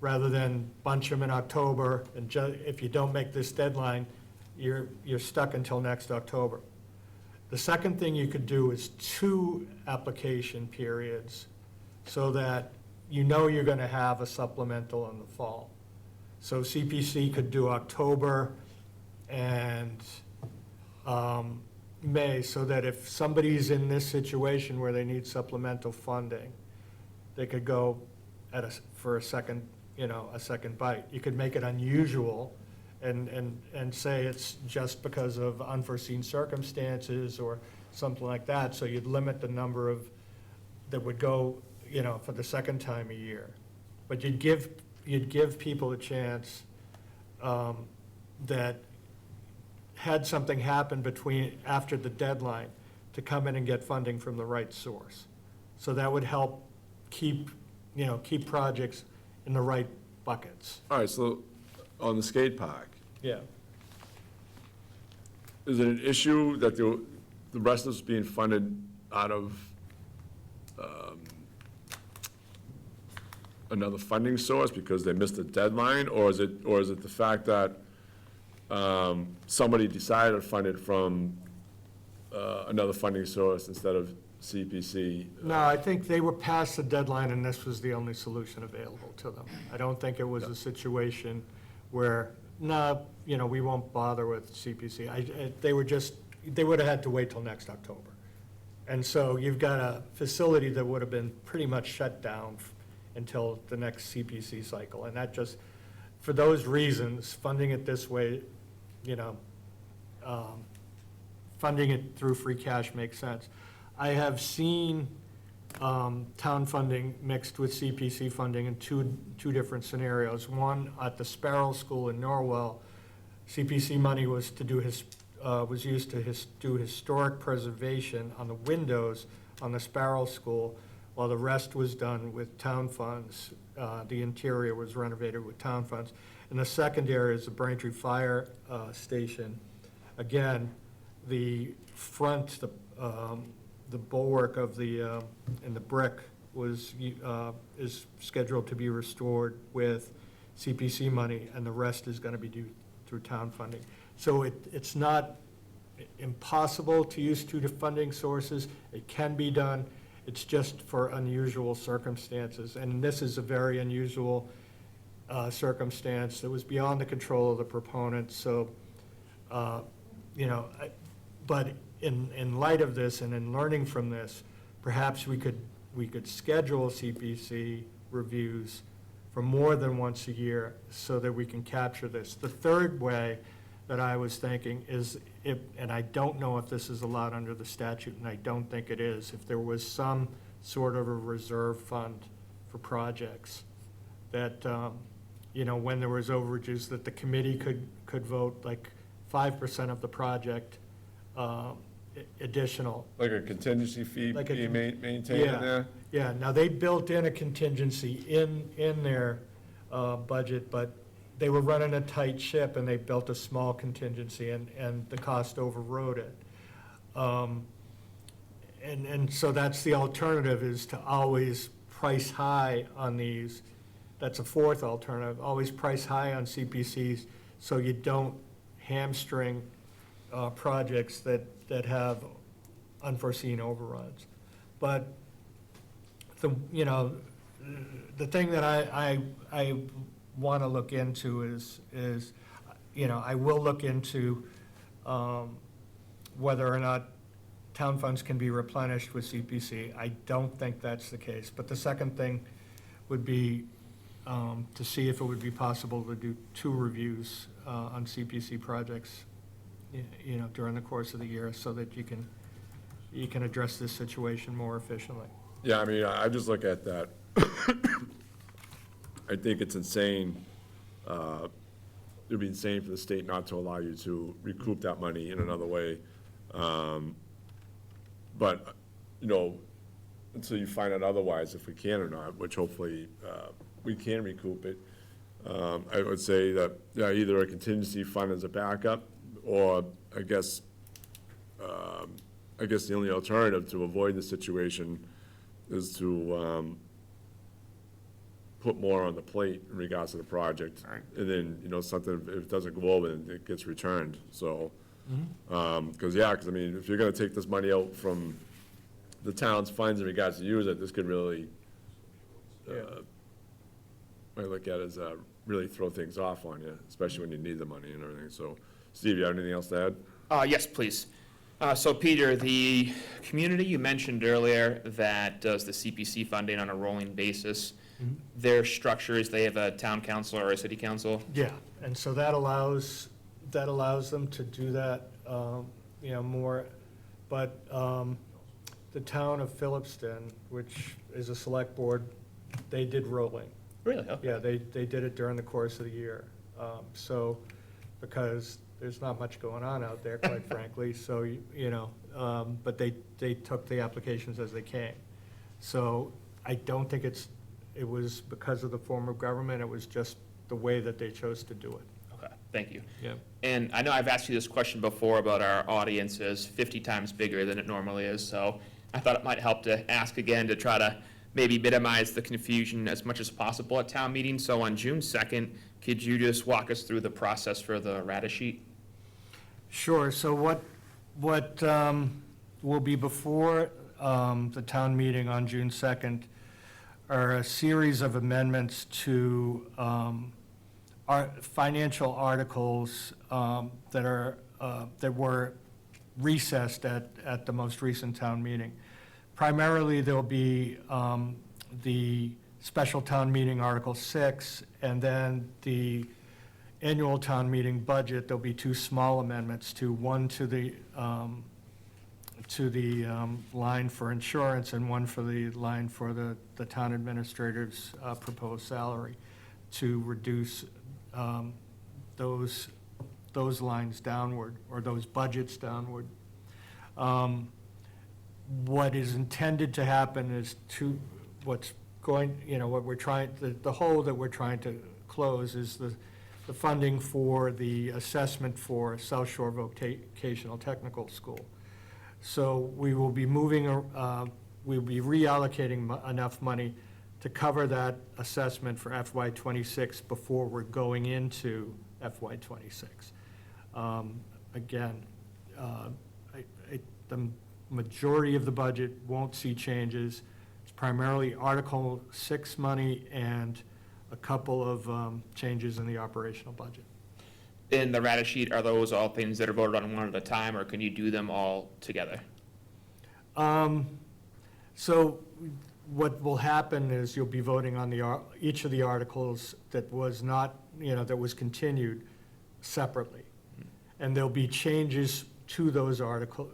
rather than bunch them in October, and if you don't make this deadline, you're stuck until next October. The second thing you could do is 2 application periods, so that you're going to have a supplemental in the fall. So CPC could do October and May, so that if somebody's in this situation where they need supplemental funding, they could go for a second bite. You could make it unusual and say it's just because of unforeseen circumstances or something like that. So you'd limit the number of, that would go, for the second time a year. But you'd give people a chance that had something happen after the deadline, to come in and get funding from the right source. So that would help keep projects in the right buckets. All right, so on the skate park, Yeah. is it an issue that the rest is being funded out of another funding source because they missed the deadline, or is it the fact that somebody decided to fund it from another funding source instead of CPC? No, I think they were past the deadline and this was the only solution available to them. I don't think it was a situation where, we won't bother with CPC. They would have had to wait till next October. And so you've got a facility that would have been pretty much shut down until the next CPC cycle. And that just, for those reasons, funding it this way, funding it through free cash makes sense. I have seen town funding mixed with CPC funding in two different scenarios. One, at the Sparrow School in Norwell, CPC money was used to do historic preservation on the windows on the Sparrow School, while the rest was done with town funds. The interior was renovated with town funds. And the second area is the Braintree Fire Station. Again, the front, the bulwark of and the brick is scheduled to be restored with CPC money, and the rest is going to be due through town funding. So it's not impossible to use two funding sources. It can be done. It's just for unusual circumstances, and this is a very unusual circumstance that was beyond the control of the proponent. So, but in light of this and in learning from this, perhaps we could schedule CPC reviews for more than once a year so that we can capture this. The third way that I was thinking is, and I don't know if this is allowed under the statute, and I don't think it is, if there was some sort of a reserve fund for projects that, when there was overages, that the committee could vote like 5% of the project additional. Like a contingency fee Like a being maintained in Yeah, there? yeah. Now, they built in a contingency in their budget, but they were running a tight ship, and they built a small contingency, and the cost overrode it. And so that's the alternative, is to always price high on these. That's a fourth alternative, always price high on CPCs so you don't hamstring projects that have unforeseen overruns. But the thing that I want to look into is I will look into whether or not town funds can be replenished with CPC. I don't think that's the case. But the second thing would be to see if it would be possible to do two reviews on CPC projects, during the course of the year, so that you can address this situation more efficiently. Yeah, I mean, I just look at that. I think it's insane. It would be insane for the state not to allow you to recoup that money in another way. But, until you find out otherwise, if we can or not, which hopefully we can recoup it, I would say that, either a contingency fund as a backup, or I guess the only alternative to avoid the situation is to put more on the plate in regards to the project. Right. And then, something, if it doesn't go over, then it gets returned, so. Because I mean, if you're gonna take this money out from the town's funds in regards to use it, this could really, I look at it as, really throw things off on you, especially when you need the money and everything. So, Steve, you have anything else to add? Yes, please. So Peter, the community you mentioned earlier that does the CPC funding on a rolling basis, their structure is they have a town council or a city council. Yeah, and so that allows them to do that, more. But the town of Phillipston, which is a select board, they did rolling. Really? Okay. Yeah, they did it during the course of the year. So, because there's not much going on out there, quite frankly, so, but they took the applications as they came. So I don't think it was because of the form of government, it was just the way that they chose to do it. Okay, thank you. Yeah. And I know I've asked you this question before about our audience is 50 times bigger than it normally is, so I thought it might help to ask again to try to maybe minimize the confusion as much as possible at town meeting. So on June 2nd, could you just walk us through the process for the rata sheet? Sure, so what will be before the town meeting on June 2nd are a series of amendments to our financial articles that were recessed at the most recent town meeting. Primarily, there'll be the special town meeting Article 6, and then the annual town meeting budget. There'll be two small amendments one to the line for insurance and one for the line for the town administrator's proposed salary to reduce those lines downward, or those budgets downward. What is intended to happen is what we're trying, the hole that we're trying to close is the funding for the assessment for South Shore Vocational Technical School. So we will be we'll be reallocating enough money to cover that assessment for FY '26 before we're going into FY '26. Again, the majority of the budget won't see changes. It's primarily Article 6 money and a couple of changes in the operational budget. In the rata sheet, are those all things that are voted on one at a time, or can you do them all together? So what will happen is you'll be voting on each of the articles that was not, that was continued separately. And there'll be changes to those to Article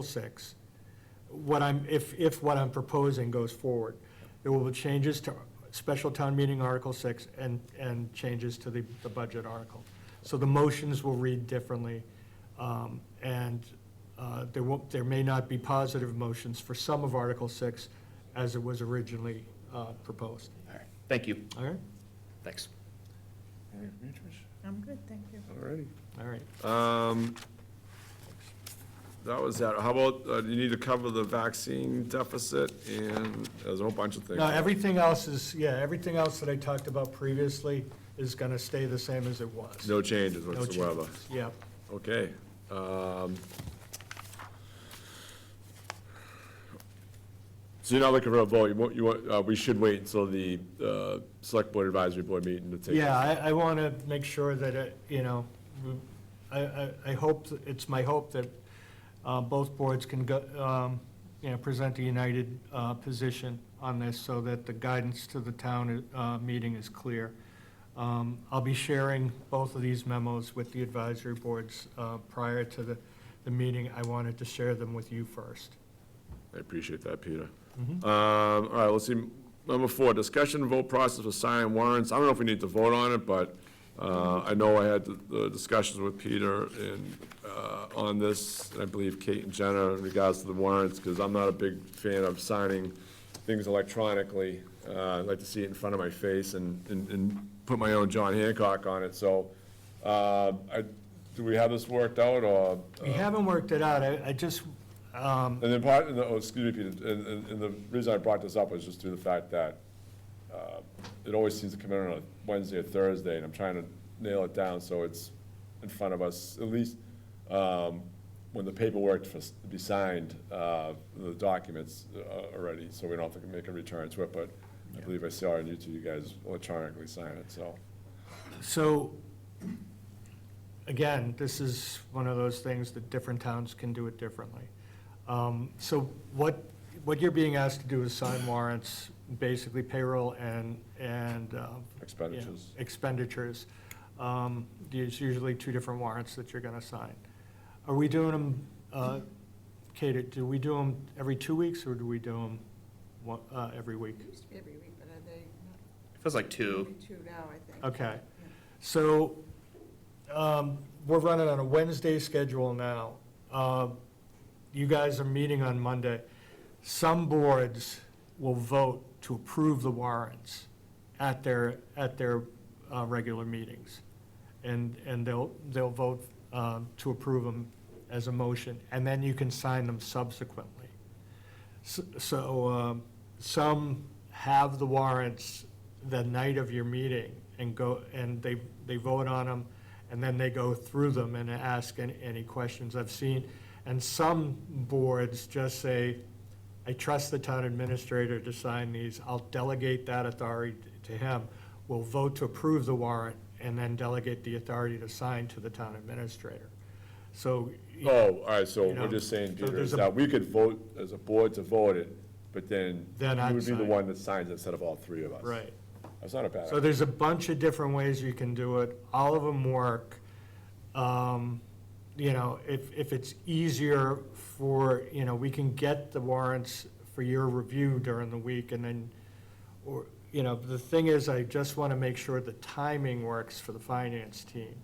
6. If what I'm proposing goes forward, there will be changes to special town meeting Article 6 and changes to the budget article. So the motions will read differently, and there may not be positive motions for some of Article 6 as it was originally proposed. All right, thank you. All right? Thanks. I'm good, thank you. All righty. All right. That was that. How about, you need to cover the vaccine deficit, and there's a whole bunch of things. No, everything else that I talked about previously is going to stay the same as it was. No changes No whatsoever. changes. Yep. Okay. So you're not looking for a vote, we should wait until the Select Board Advisory Board meeting to take. Yeah, I want to make sure that, I hope, it's my hope that both boards can go, present a united position on this so that the guidance to the town meeting is clear. I'll be sharing both of these memos with the advisory boards prior to the meeting. I wanted to share them with you first. I appreciate that, Peter. All right, let's see, number 4, discussion and vote process for signing warrants. I don't know if we need to vote on it, but I know I had the discussions with Peter on this, and I believe Kate and Jenna in regards to the warrants, because I'm not a big fan of signing things electronically. I'd like to see it in front of my face and put my own John Hancock on it, so do we have this worked out, or? We haven't worked it out. I just, And then excuse me, Peter, and the reason I brought this up was just through the fact that it always seems to come in on a Wednesday or Thursday, and I'm trying to nail it down so it's in front of us, at least when the paperwork to be signed, the documents already, so we don't have to make a return to it, but I believe I saw on YouTube you guys electronically sign it, so. So, again, this is one of those things that different towns can do it differently. So what what you're being asked to do is sign warrants, basically payroll and Expenditures. expenditures. There's usually two different warrants that you're gonna sign. Are we doing them, Kate, do we do them every 2 weeks, or do we do them every week? Used to be every week, but are they Feels like two. two now, I think? Okay, so, we're running on a Wednesday schedule now. You guys are meeting on Monday. Some boards will vote to approve the warrants at their regular meetings. And they'll vote to approve them as a motion, and then you can sign them subsequently. So, some have the warrants the night of your meeting and they vote on them, and then they go through them and ask any questions. I've seen, and some boards just say, I trust the town administrator to sign these, I'll delegate that authority to him. We'll vote to approve the warrant and then delegate the authority to sign to the town administrator. So. Oh, all right, so You know, we're just saying, so Peter, there's is a- that we could vote as a board to vote it, but then Then you I'd would be the sign. one that signs it instead of all three of us. Right. That's not a bad So idea. there's a bunch of different ways you can do it. All of them work. You know, if it's easier for, you know, we can get the warrants for your review during the week, and then, or, you know, the thing is, I just want to make sure the timing works for the finance team.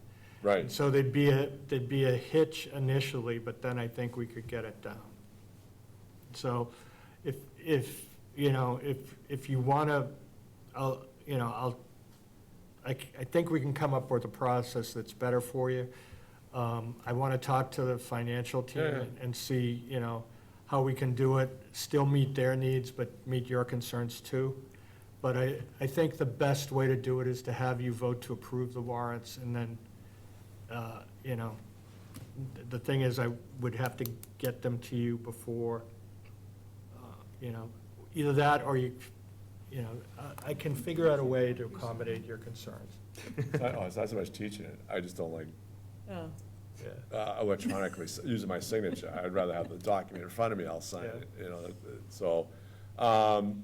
Right. And so there'd be a hitch initially, but then I think we could get it down. So if you know, if you want to, I think we can come up with a process that's better for you. I want to talk to the financial team Yeah, yeah. and see, you know, how we can do it, still meet their needs, but meet your concerns too. But I think the best way to do it is to have you vote to approve the warrants, and then, you know, the thing is, I would have to get them to you before, you know, either that or you know, I can figure out a way to accommodate your concerns. It's not so much teaching it, I just don't like Oh. Yeah. electronically using my signature. I'd rather have the document in front of me, I'll sign it, you know, so. All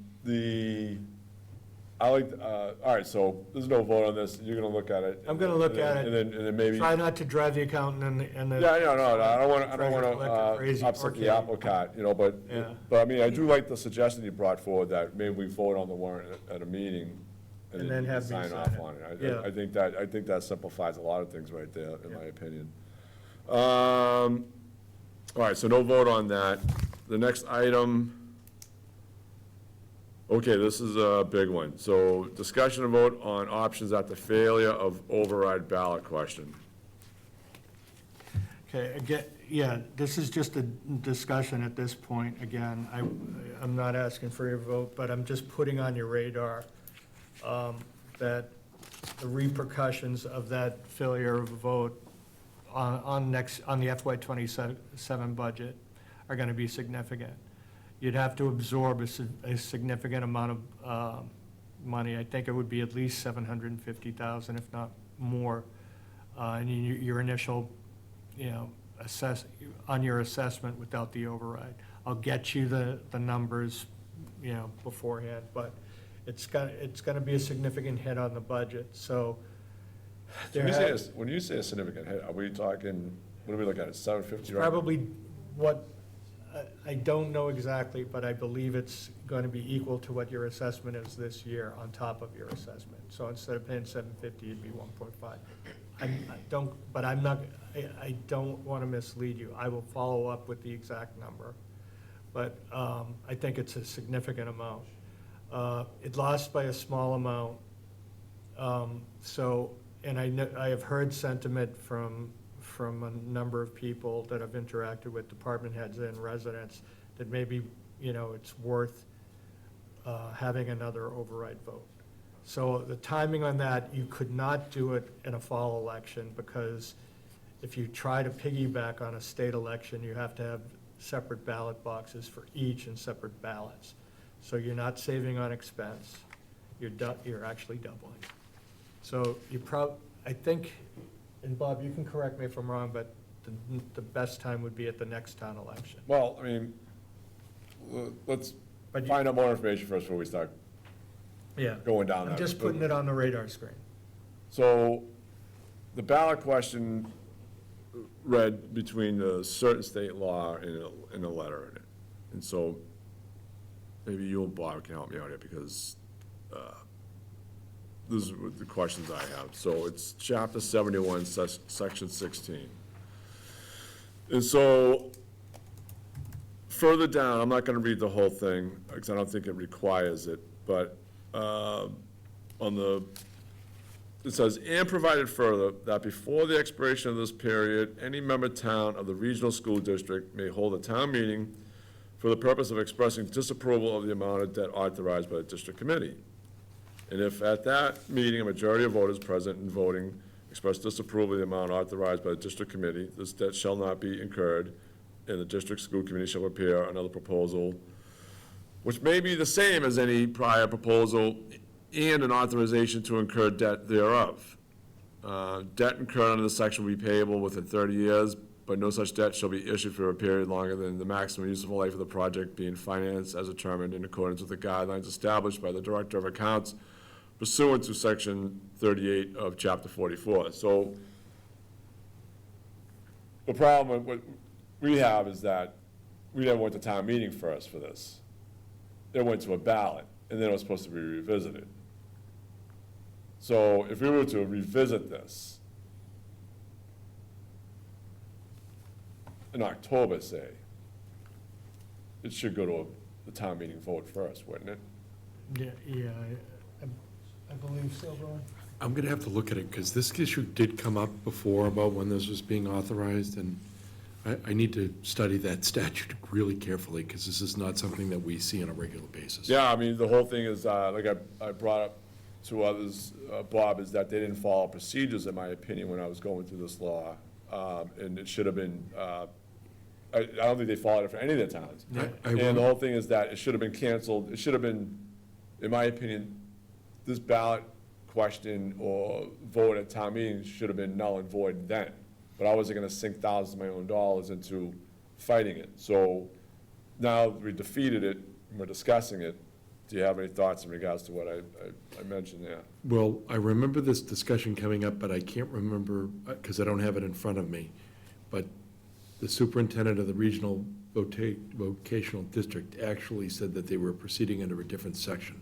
right, so there's no vote on this, you're gonna look at it. I'm gonna look at it. And then maybe. Try not to drive the accountant and the. Yeah, no, I don't treasurer collector wanna crazy, upset or the apple cart, you know, but Yeah. I mean, I do like the suggestion you brought forward, that maybe we vote on the warrant at a meeting, And and then then you have can me sign sign off it. on it. Yeah. I think that simplifies a lot of things right there, in my opinion. All right, so no vote on that. The next item, okay, this is a big one. So discussion and vote on options at the failure of override ballot question. Okay, again, yeah, this is just a discussion at this point. Again, I'm not asking for your vote, but I'm just putting on your radar that the repercussions of that failure of a vote on the FY '27 budget are gonna be significant. You'd have to absorb a significant amount of money. I think it would be at least 750,000, if not more. And your initial, you know, on your assessment without the override. I'll get you the numbers, you know, beforehand, but it's gonna be a significant hit on the budget, so. When you say a significant hit, are we talking, what are we looking at, 750? right? Probably what, I don't know exactly, but I believe it's going to be equal to what your assessment is this year on top of your assessment. So instead of paying 750, it'd be 1.5. I don't want to mislead you. I will follow up with the exact number. But I think it's a significant amount. It lost by a small amount. And I have heard sentiment from a number of people that I've interacted with, department heads and residents, that maybe, you know, it's worth having another override vote. So the timing on that, you could not do it in a fall election, because if you try to piggyback on a state election, you have to have separate ballot boxes for each and separate ballots. So you're not saving on expense, you're actually doubling. So I think, and Bob, you can correct me if I'm wrong, but the best time would be at the next town election. Well, I mean, let's But you- find out more information first before we start Yeah. going down that. I'm just putting it on the radar screen. So, the ballot question read between the certain state law and a letter in it. And so, maybe you and Bob can help me out here, because this is what the questions I have. So it's chapter 71, section 16. And so, further down, I'm not gonna read the whole thing, because I don't think it requires it, but it says, "And provided further, that before the expiration of this period, any member town of the regional school district may hold a town meeting for the purpose of expressing disapproval of the amount of debt authorized by the district committee. And if at that meeting, a majority of voters present and voting express disapproval of the amount authorized by the district committee, this debt shall not be incurred, and the district school committee shall prepare another proposal, which may be the same as any prior proposal, and an authorization to incur debt thereof. Debt incurred under this section will be payable within 30 years, but no such debt shall be issued for a period longer than the maximum useful life of the project, being financed as determined in accordance with the guidelines established by the Director of Accounts pursuant to section 38 of chapter 44. So the problem with what we have is that we never went to town meeting first for this. It went to a ballot, and then it was supposed to be revisited. So if we were to revisit this in October, say, it should go to the town meeting vote first, wouldn't it? Yeah, I believe so, Ron. I'm gonna have to look at it, because this issue did come up before about when this was being authorized, and I need to study that statute really carefully, because this is not something that we see on a regular basis. Yeah, I mean, the whole thing is, like I brought up to others, Bob, is that they didn't follow procedures, in my opinion, when I was going through this law. And it should have been, I don't think they followed it for any of the towns. And the whole thing is that it should have been canceled, it should have been, in my opinion, this ballot question or vote at town meeting should have been null and void then. But I wasn't gonna sink thousands of my own dollars into fighting it. So now we defeated it, and we're discussing it. Do you have any thoughts in regards to what I mentioned there? Well, I remember this discussion coming up, but I can't remember, because I don't have it in front of me. But the superintendent of the regional vocational district actually said that they were proceeding under a different section,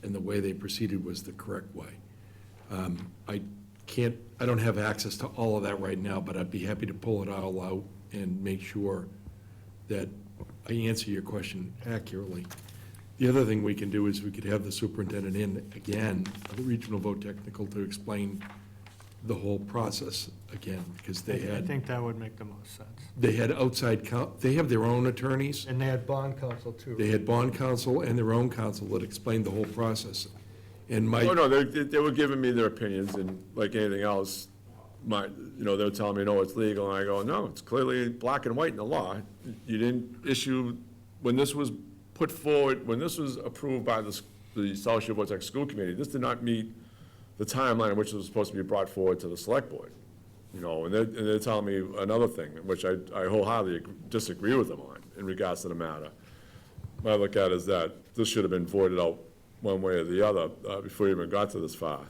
and the way they proceeded was the correct way. I don't have access to all of that right now, but I'd be happy to pull it all out and make sure that I answer your question accurately. The other thing we can do is we could have the superintendent in again, the regional vote technical, to explain the whole process again, because they I had, think that would make the most sense. they had outside, they have their own attorneys. And they had bond counsel too. They had bond counsel and their own counsel that explained the whole process. And my. Oh, no, they were giving me their opinions, and like anything else, they were telling me, no, it's legal, and I go, no, it's clearly black and white in the law. You didn't issue, when this was put forward, when this was approved by the South Shore Vortex School Committee, this did not meet the timeline in which it was supposed to be brought forward to the select board. And they're telling me another thing, which I wholeheartedly disagree with them on in regards to the matter. What I look at is that this should have been voided out one way or the other before you even got to this far.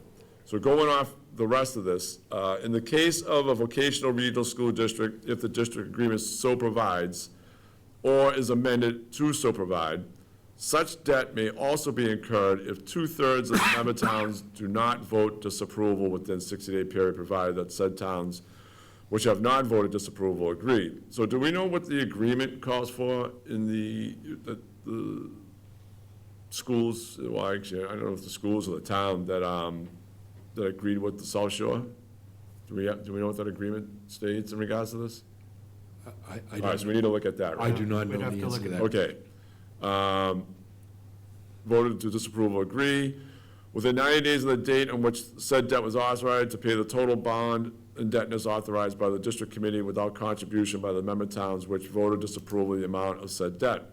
So going off the rest of this, in the case of a vocational regional school district, if the district agreement so provides, or is amended to so provide, such debt may also be incurred if 2/3 of the member towns do not vote disapproval within 60-day period, provided that said towns which have not voted disapproval agree. So do we know what the agreement calls for in the schools? Well, actually, I don't know if the schools or the town that agreed with the South Shore? Do we know what that agreement states in regards to this? I All right, so we need to look at that, I right? do not know We'd the have to answer look to at that. Okay. Voted to disapproval, agree. Within 90 days of the date on which said debt was authorized to pay the total bond indebtedness authorized by the district committee without contribution by the member towns which voted disapproval of the amount of said debt.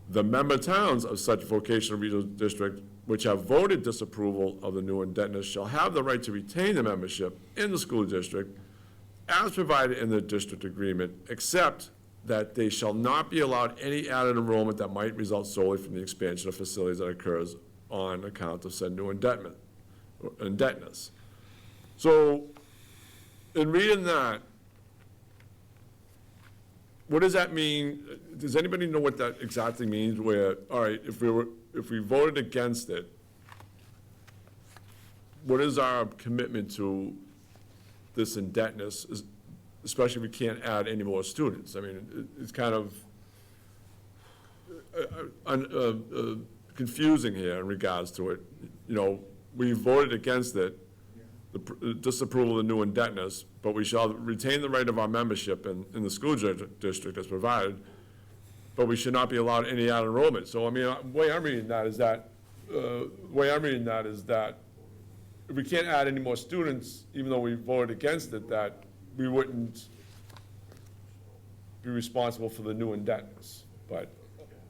The member towns of such vocational regional district which have voted disapproval of the new indebtedness shall have the right to retain the membership in the school district as provided in the district agreement, except that they shall not be allowed any added enrollment that might result solely from the expansion of facilities that occurs on account of said new indebtedness. So, in reading that, what does that mean? Does anybody know what that exactly means? Where, all right, if we voted against it, what is our commitment to this indebtedness, especially if we can't add any more students? I mean, it's kind of confusing here in regards to it. You know, we voted against it, the disapproval of the new indebtedness, but we shall retain the right of our membership in the school district as provided, but we should not be allowed any added enrollment. So, I mean, the way I'm reading that is that, if we can't add any more students, even though we voted against it, that we wouldn't be responsible for the new indebtedness. But,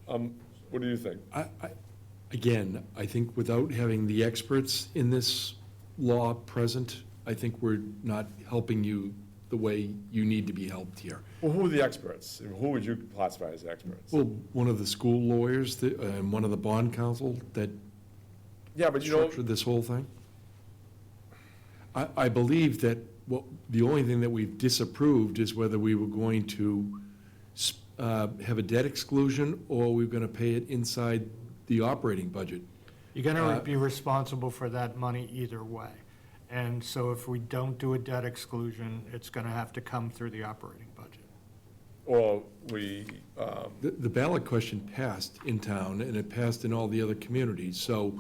what do you think? Again, I think without having the experts in this law present, I think we're not helping you the way you need to be helped here. Well, who are the experts? Who would you classify as experts? Well, one of the school lawyers and one of the bond counsel that Yeah, but you know, structured this whole thing. I believe that the only thing that we've disapproved is whether we were going to have a debt exclusion or we're going to pay it inside the operating budget. You're gonna be responsible for that money either way. And so if we don't do a debt exclusion, it's gonna have to come through the operating budget. or we, The ballot question passed in town, and it passed in all the other communities, so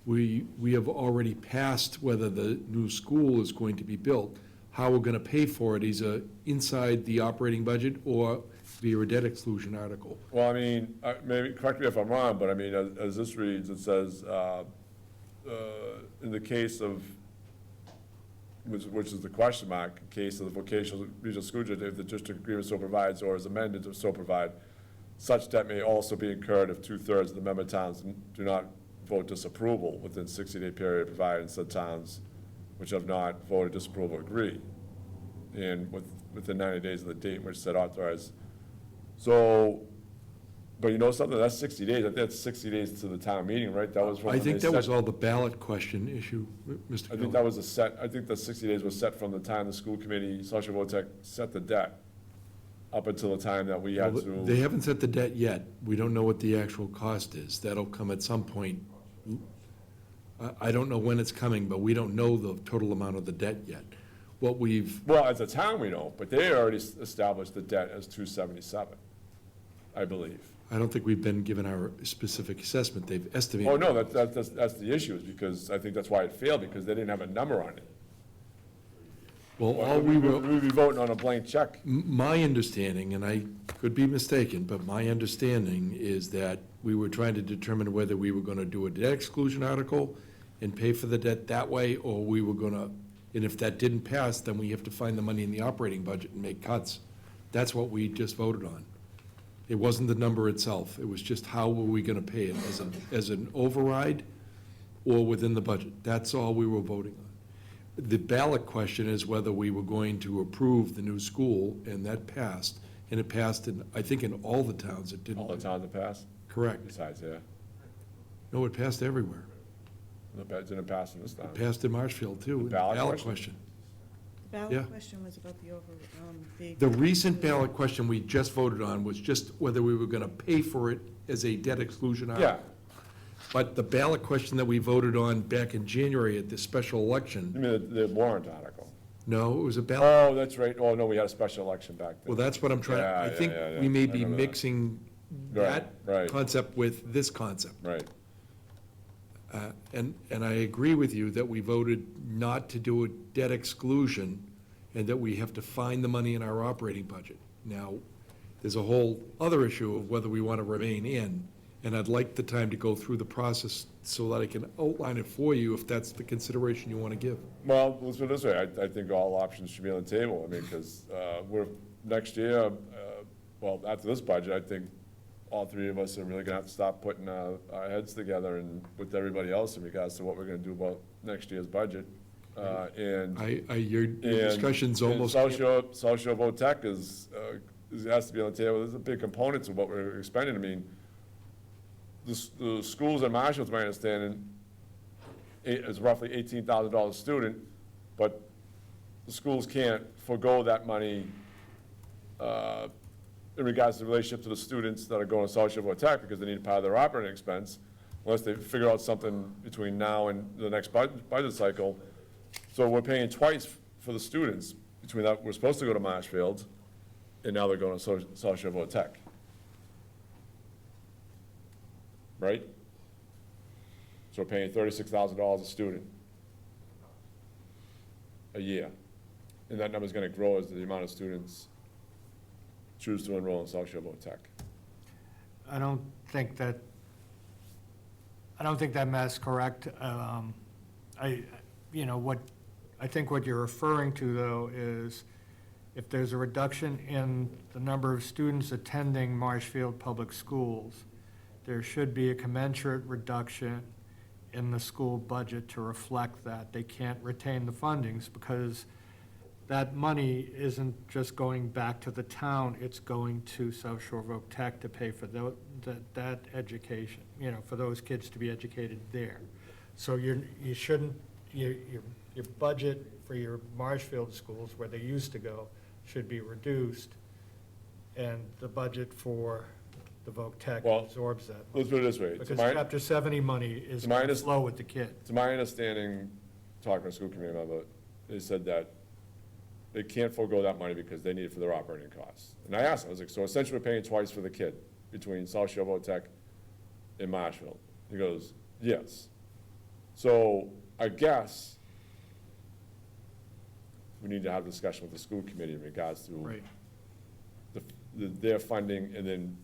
we have already passed whether the new school is going to be built. How we're gonna pay for it is inside the operating budget or via a debt exclusion article. well, I mean, maybe, correct me if I'm wrong, but I mean, as this reads, it says, in the case of, which is the question mark, in case of the vocational regional school district, if the district agreement so provides or is amended to so provide, such debt may also be incurred if 2/3 of the member towns do not vote disapproval within 60-day period provided in said towns which have not voted disapproval agree. And within 90 days of the date in which said authorized. So, but you know something, that's 60 days, I think that's 60 days to the town meeting, right? That was from I when think they that was set- all the ballot question issue, Mr. I think Kelly. that was I think the 60 days was set from the time the school committee, social vote tech, set the debt up until the time that we had Well, to. They haven't set the debt yet. We don't know what the actual cost is. That'll come at some point. I don't know when it's coming, but we don't know the total amount of the debt yet. What we've, Well, as a town, we don't, but they already established the debt as 277, I believe. I don't think we've been given our specific assessment. They've estimated. Oh, no, that's the issue, is because I think that's why it failed, because they didn't have a number on it. Well, all we were. We'd be voting on a blank check. My understanding, and I could be mistaken, but my understanding is that we were trying to determine whether we were gonna do a debt exclusion article and pay for the debt that way, or we were gonna, and if that didn't pass, then we have to find the money in the operating budget and make cuts. That's what we just voted on. It wasn't the number itself, it was just how were we gonna pay it, as an override or within the budget. That's all we were voting on. The ballot question is whether we were going to approve the new school, and that passed. And it passed in, I think, in all the towns. It All the didn't. towns that passed, Correct. besides, yeah. No, it passed everywhere. It didn't pass in this town. It passed in Marshfield, too. Ballot Ballot question? question. The Yeah. ballot question was about the The recent ballot question we just voted on was just whether we were gonna pay for it as a debt exclusion Yeah, article. But the ballot question that we voted on back in January at the special you election, mean the warrant article? no, it was a ballot. Oh, that's right, oh, no, we had a special election back then. Well, that's what I'm trying, Yeah, I yeah, think yeah, yeah. we may I be remember that. mixing Right, that right. concept with this concept. Right, And I agree with you that we voted not to do a debt exclusion and that we have to find the money in our operating budget. Now, there's a whole other issue of whether we want to remain in, and I'd like the time to go through the process so that I can outline it for you if that's the consideration you want to give. well, let's put it this way, I think all options should be on the table, I mean, because, we're, next year, well, after this budget, I think all three of us are really gonna have to stop putting, our heads together and with everybody else in regards to what we're gonna do about next year's budget, and. Your discussion's almost. South Shore VOTEC is, has to be on the table. There's a big component to what we're expending. I mean, the schools in Marshfield, to my understanding, is roughly $18,000 a student, but the schools can't forego that money in regards to the relationship to the students that are going to South Shore Tech because they need to pay their operating expense, unless they figure out something between now and the next budget cycle. So we're paying twice for the students between that, we're supposed to go to Marshfield, and now they're going to South Shore Tech. Right? So we're paying $36,000 a student a year. And that number's gonna grow as the amount of students choose to enroll in South Shore Tech. I don't think that math's correct. I think what you're referring to, though, is if there's a reduction in the number of students attending Marshfield Public Schools, there should be a commensurate reduction in the school budget to reflect that. They can't retain the fundings because that money isn't just going back to the town, it's going to South Shore Voc Tech to pay for that education, for those kids to be educated there. So your budget for your Marshfield schools, where they used to go, should be reduced, and the budget for the Voc Tech absorbs that. Let's put it this way. Because Chapter 70 money is going to flow with the kid. To my understanding, talking to a school committee member, they said that they can't forego that money because they need it for their operating costs. And I asked them, I was like, so essentially we're paying twice for the kid between South Shore Tech and Marshfield? He goes, yes. So I guess we need to have a discussion with the school committee in regards to their funding, and then,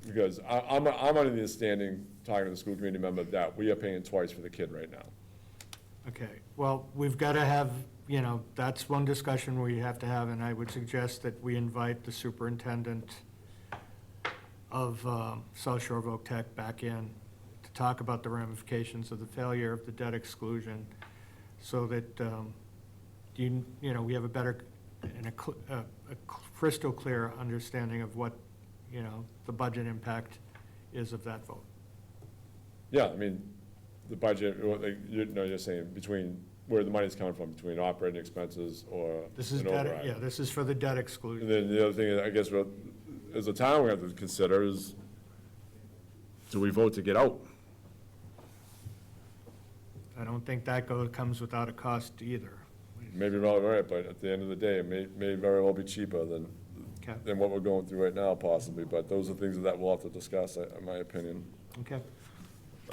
because I'm under the understanding, talking to the school committee member, that we are paying twice for the kid right now. Okay, well, we've got to have, that's one discussion we have to have, and I would suggest that we invite the superintendent of South Shore Voc Tech back in to talk about the ramifications of the failure of the debt exclusion, so that, we have a better and a crystal clear understanding of what, the budget impact is of that vote. Yeah, I mean, the budget, you're saying between where the money's coming from, between operating expenses or This is an debt, override. yeah, this is for the debt exclusion. And then the other thing, I guess, as a town, we have to consider is, do we vote to get out? I don't think that comes without a cost either. Maybe right, but at the end of the day, it may very well be cheaper than what we're going through right now, possibly. But those are things that we'll have to discuss, in my opinion. Okay.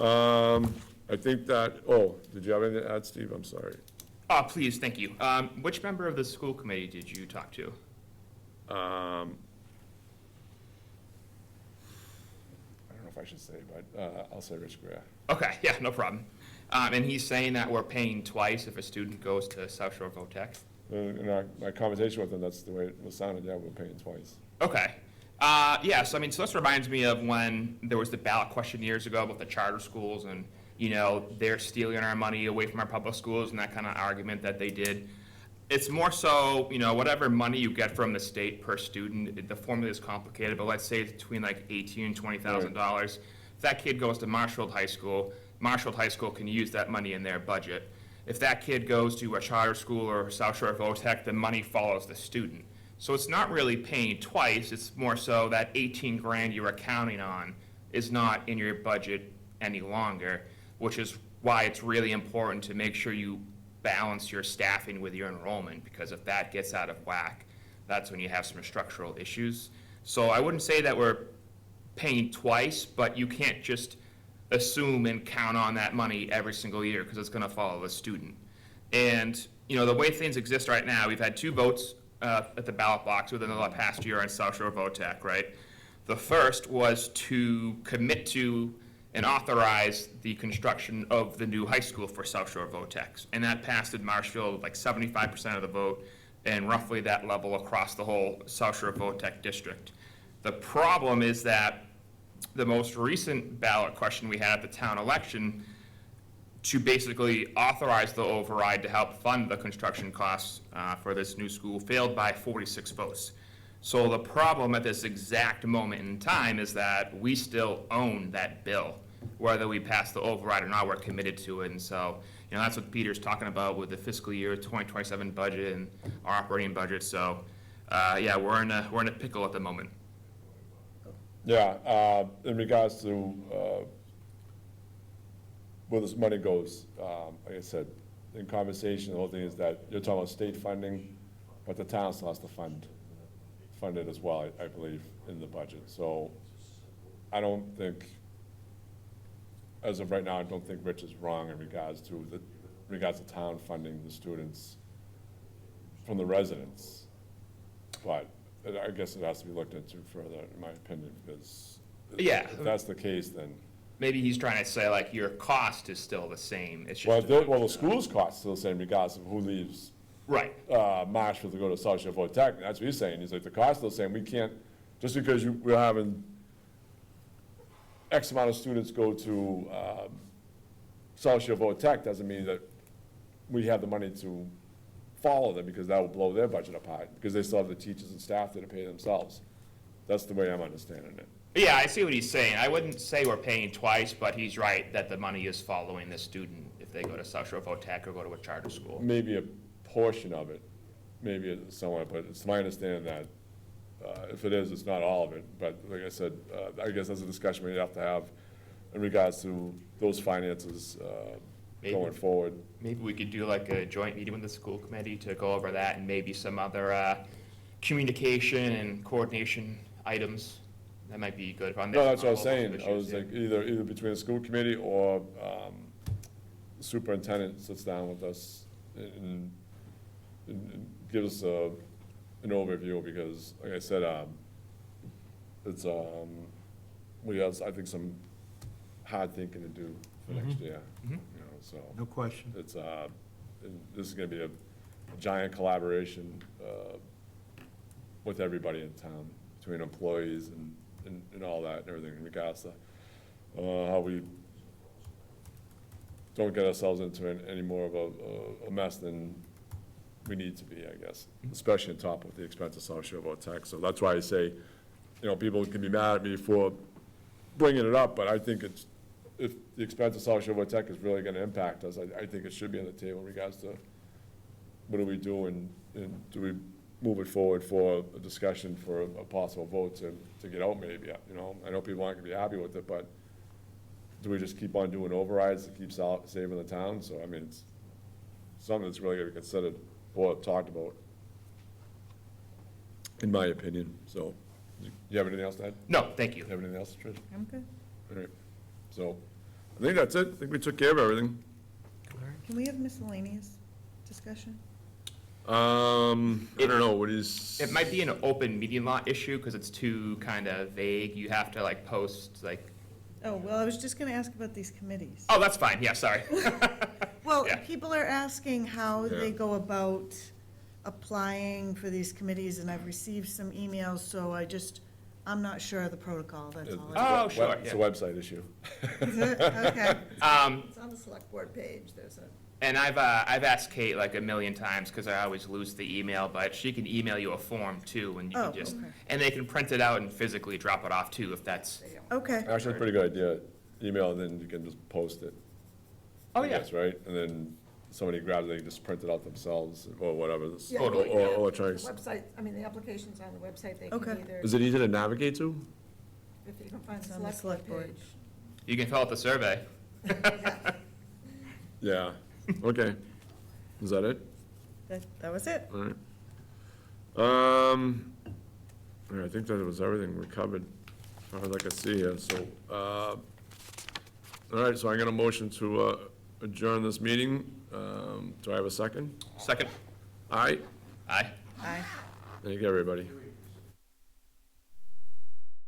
I think that, did you have anything to add, Steve? I'm sorry. Please, thank you. Which member of the school committee did you talk to? I don't know if I should say, but I'll say Rich Greer. Okay, yeah, no problem. And he's saying that we're paying twice if a student goes to South Shore Voc Tech? In my conversation with him, that's the way it was sounded, yeah, we're paying twice. Okay. So this reminds me of when there was the ballot question years ago about the charter schools and, they're stealing our money away from our public schools and that kind of argument that they did. It's more so, whatever money you get from the state per student, the formula is complicated, but let's say it's between like $18,000 and $20,000. If that kid goes to Marshfield High School can use that money in their budget. If that kid goes to a charter school or South Shore Voc Tech, the money follows the student. So it's not really paying twice, it's more so that 18 grand you were counting on is not in your budget any longer, which is why it's really important to make sure you balance your staffing with your enrollment, because if that gets out of whack, that's when you have some structural issues. So I wouldn't say that we're paying twice, but you can't just assume and count on that money every single year, because it's going to follow the student. And, the way things exist right now, we've had 2 votes at the ballot box within the past year on South Shore Voc Tech, right? The first was to commit to and authorize the construction of the new high school for South Shore Voc Tech. And that passed in Marshfield, like 75% of the vote, and roughly that level across the whole South Shore Voc Tech district. The problem is that the most recent ballot question we had at the town election to basically authorize the override to help fund the construction costs for this new school failed by 46 votes. So the problem at this exact moment in time is that we still own that bill. Whether we pass the override or not, we're committed to it. And so, that's what Peter's talking about with the fiscal year 2027 budget and our operating budget. So, yeah, we're in a pickle at the moment. Yeah, in regards to where this money goes, like I said, in conversation, the whole thing is that you're talking about state funding, but the town still has to fund it as well, I believe, in the budget. So I don't think, as of right now, I don't think Rich is wrong in regards to town funding the students from the residents. But I guess it has to be looked into further, in my opinion, because Yeah. if that's the case, then, Maybe he's trying to say like your cost is still the same. It's well, just, the school's cost is still the same regardless of who leaves right. Marshfield to go to South Shore Tech. That's what he's saying. He's like, the cost is still the same. We can't, just because we're having X amount of students go to South Shore Tech doesn't mean that we have the money to follow them, because that will blow their budget apart, because they still have the teachers and staff there to pay themselves. That's the way I'm understanding it. Yeah, I see what he's saying. I wouldn't say we're paying twice, but he's right that the money is following the student if they go to South Shore Tech or go to a charter school. Maybe a portion of it, maybe somewhat, but it's my understanding that if it is, it's not all of it. But like I said, I guess that's a discussion we have to have in regards to those finances going forward. Maybe we could do like a joint meeting with the school committee to go over that and maybe some other communication and coordination items. That might be good. No, that's what I was saying. I was like, either between the school committee or the superintendent sits down with us and gives us an overview, because, like I said, it's, we have, I think, some hard thinking to do for next year, so. No question. It's, this is gonna be a giant collaboration with everybody in town, between employees and all that and everything, in regards to how we don't get ourselves into any more of a mess than we need to be, I guess, especially on top of the expense of South Shore Tech. So that's why I say, people can be mad at me for bringing it up, but I think it's, if the expense of South Shore Tech is really gonna impact us, I think it should be on the table in regards to what do we do, and do we move it forward for a discussion for a possible vote to get out maybe, I know people aren't gonna be happy with it, but do we just keep on doing overrides to keep saving the town? So, I mean, it's something that's really gonna be considered or talked about, in my opinion. So, you have anything else to add? No, thank you. You have anything else, Trish? I'm good. All right, so, I think that's it. I think we took care of everything. Can we have miscellaneous discussion? I don't know, what is? It might be an open meeting law issue because it's too kind of vague. You have to like post like, Oh, well, I was just gonna ask about these committees. oh, that's fine. Yeah, sorry. Well, Yeah. people are asking how Yeah. they go about applying for these committees, and I've received some emails, so I'm not sure of the protocol, that's all. Oh, sure, It's a yeah. website issue. Is it? Okay. It's on the select board page, there's a. And I've asked Kate like a million times because I always lose the email, but she can email you a form too, and you Oh, can just, okay. and they can print it out and physically drop it off too if that's. Okay, Actually, a pretty good idea. Email, and then you can just post it. Oh, I yeah. guess, right? And then somebody grabs it, they can just print it out themselves, or whatever. Yeah, Or the electronics. website, the application's on the website, they Okay. can either, Is it easy to navigate to? if you can find It's the on the select board select board. page. You can fill out the survey. Yeah, okay. Is that it? that was it. All right. Yeah, I think that was everything we covered, as far as I can see here, so, all right, so I got a motion to adjourn this meeting. Do I have a second? Second. Aye, Aye. Aye. thank you, everybody.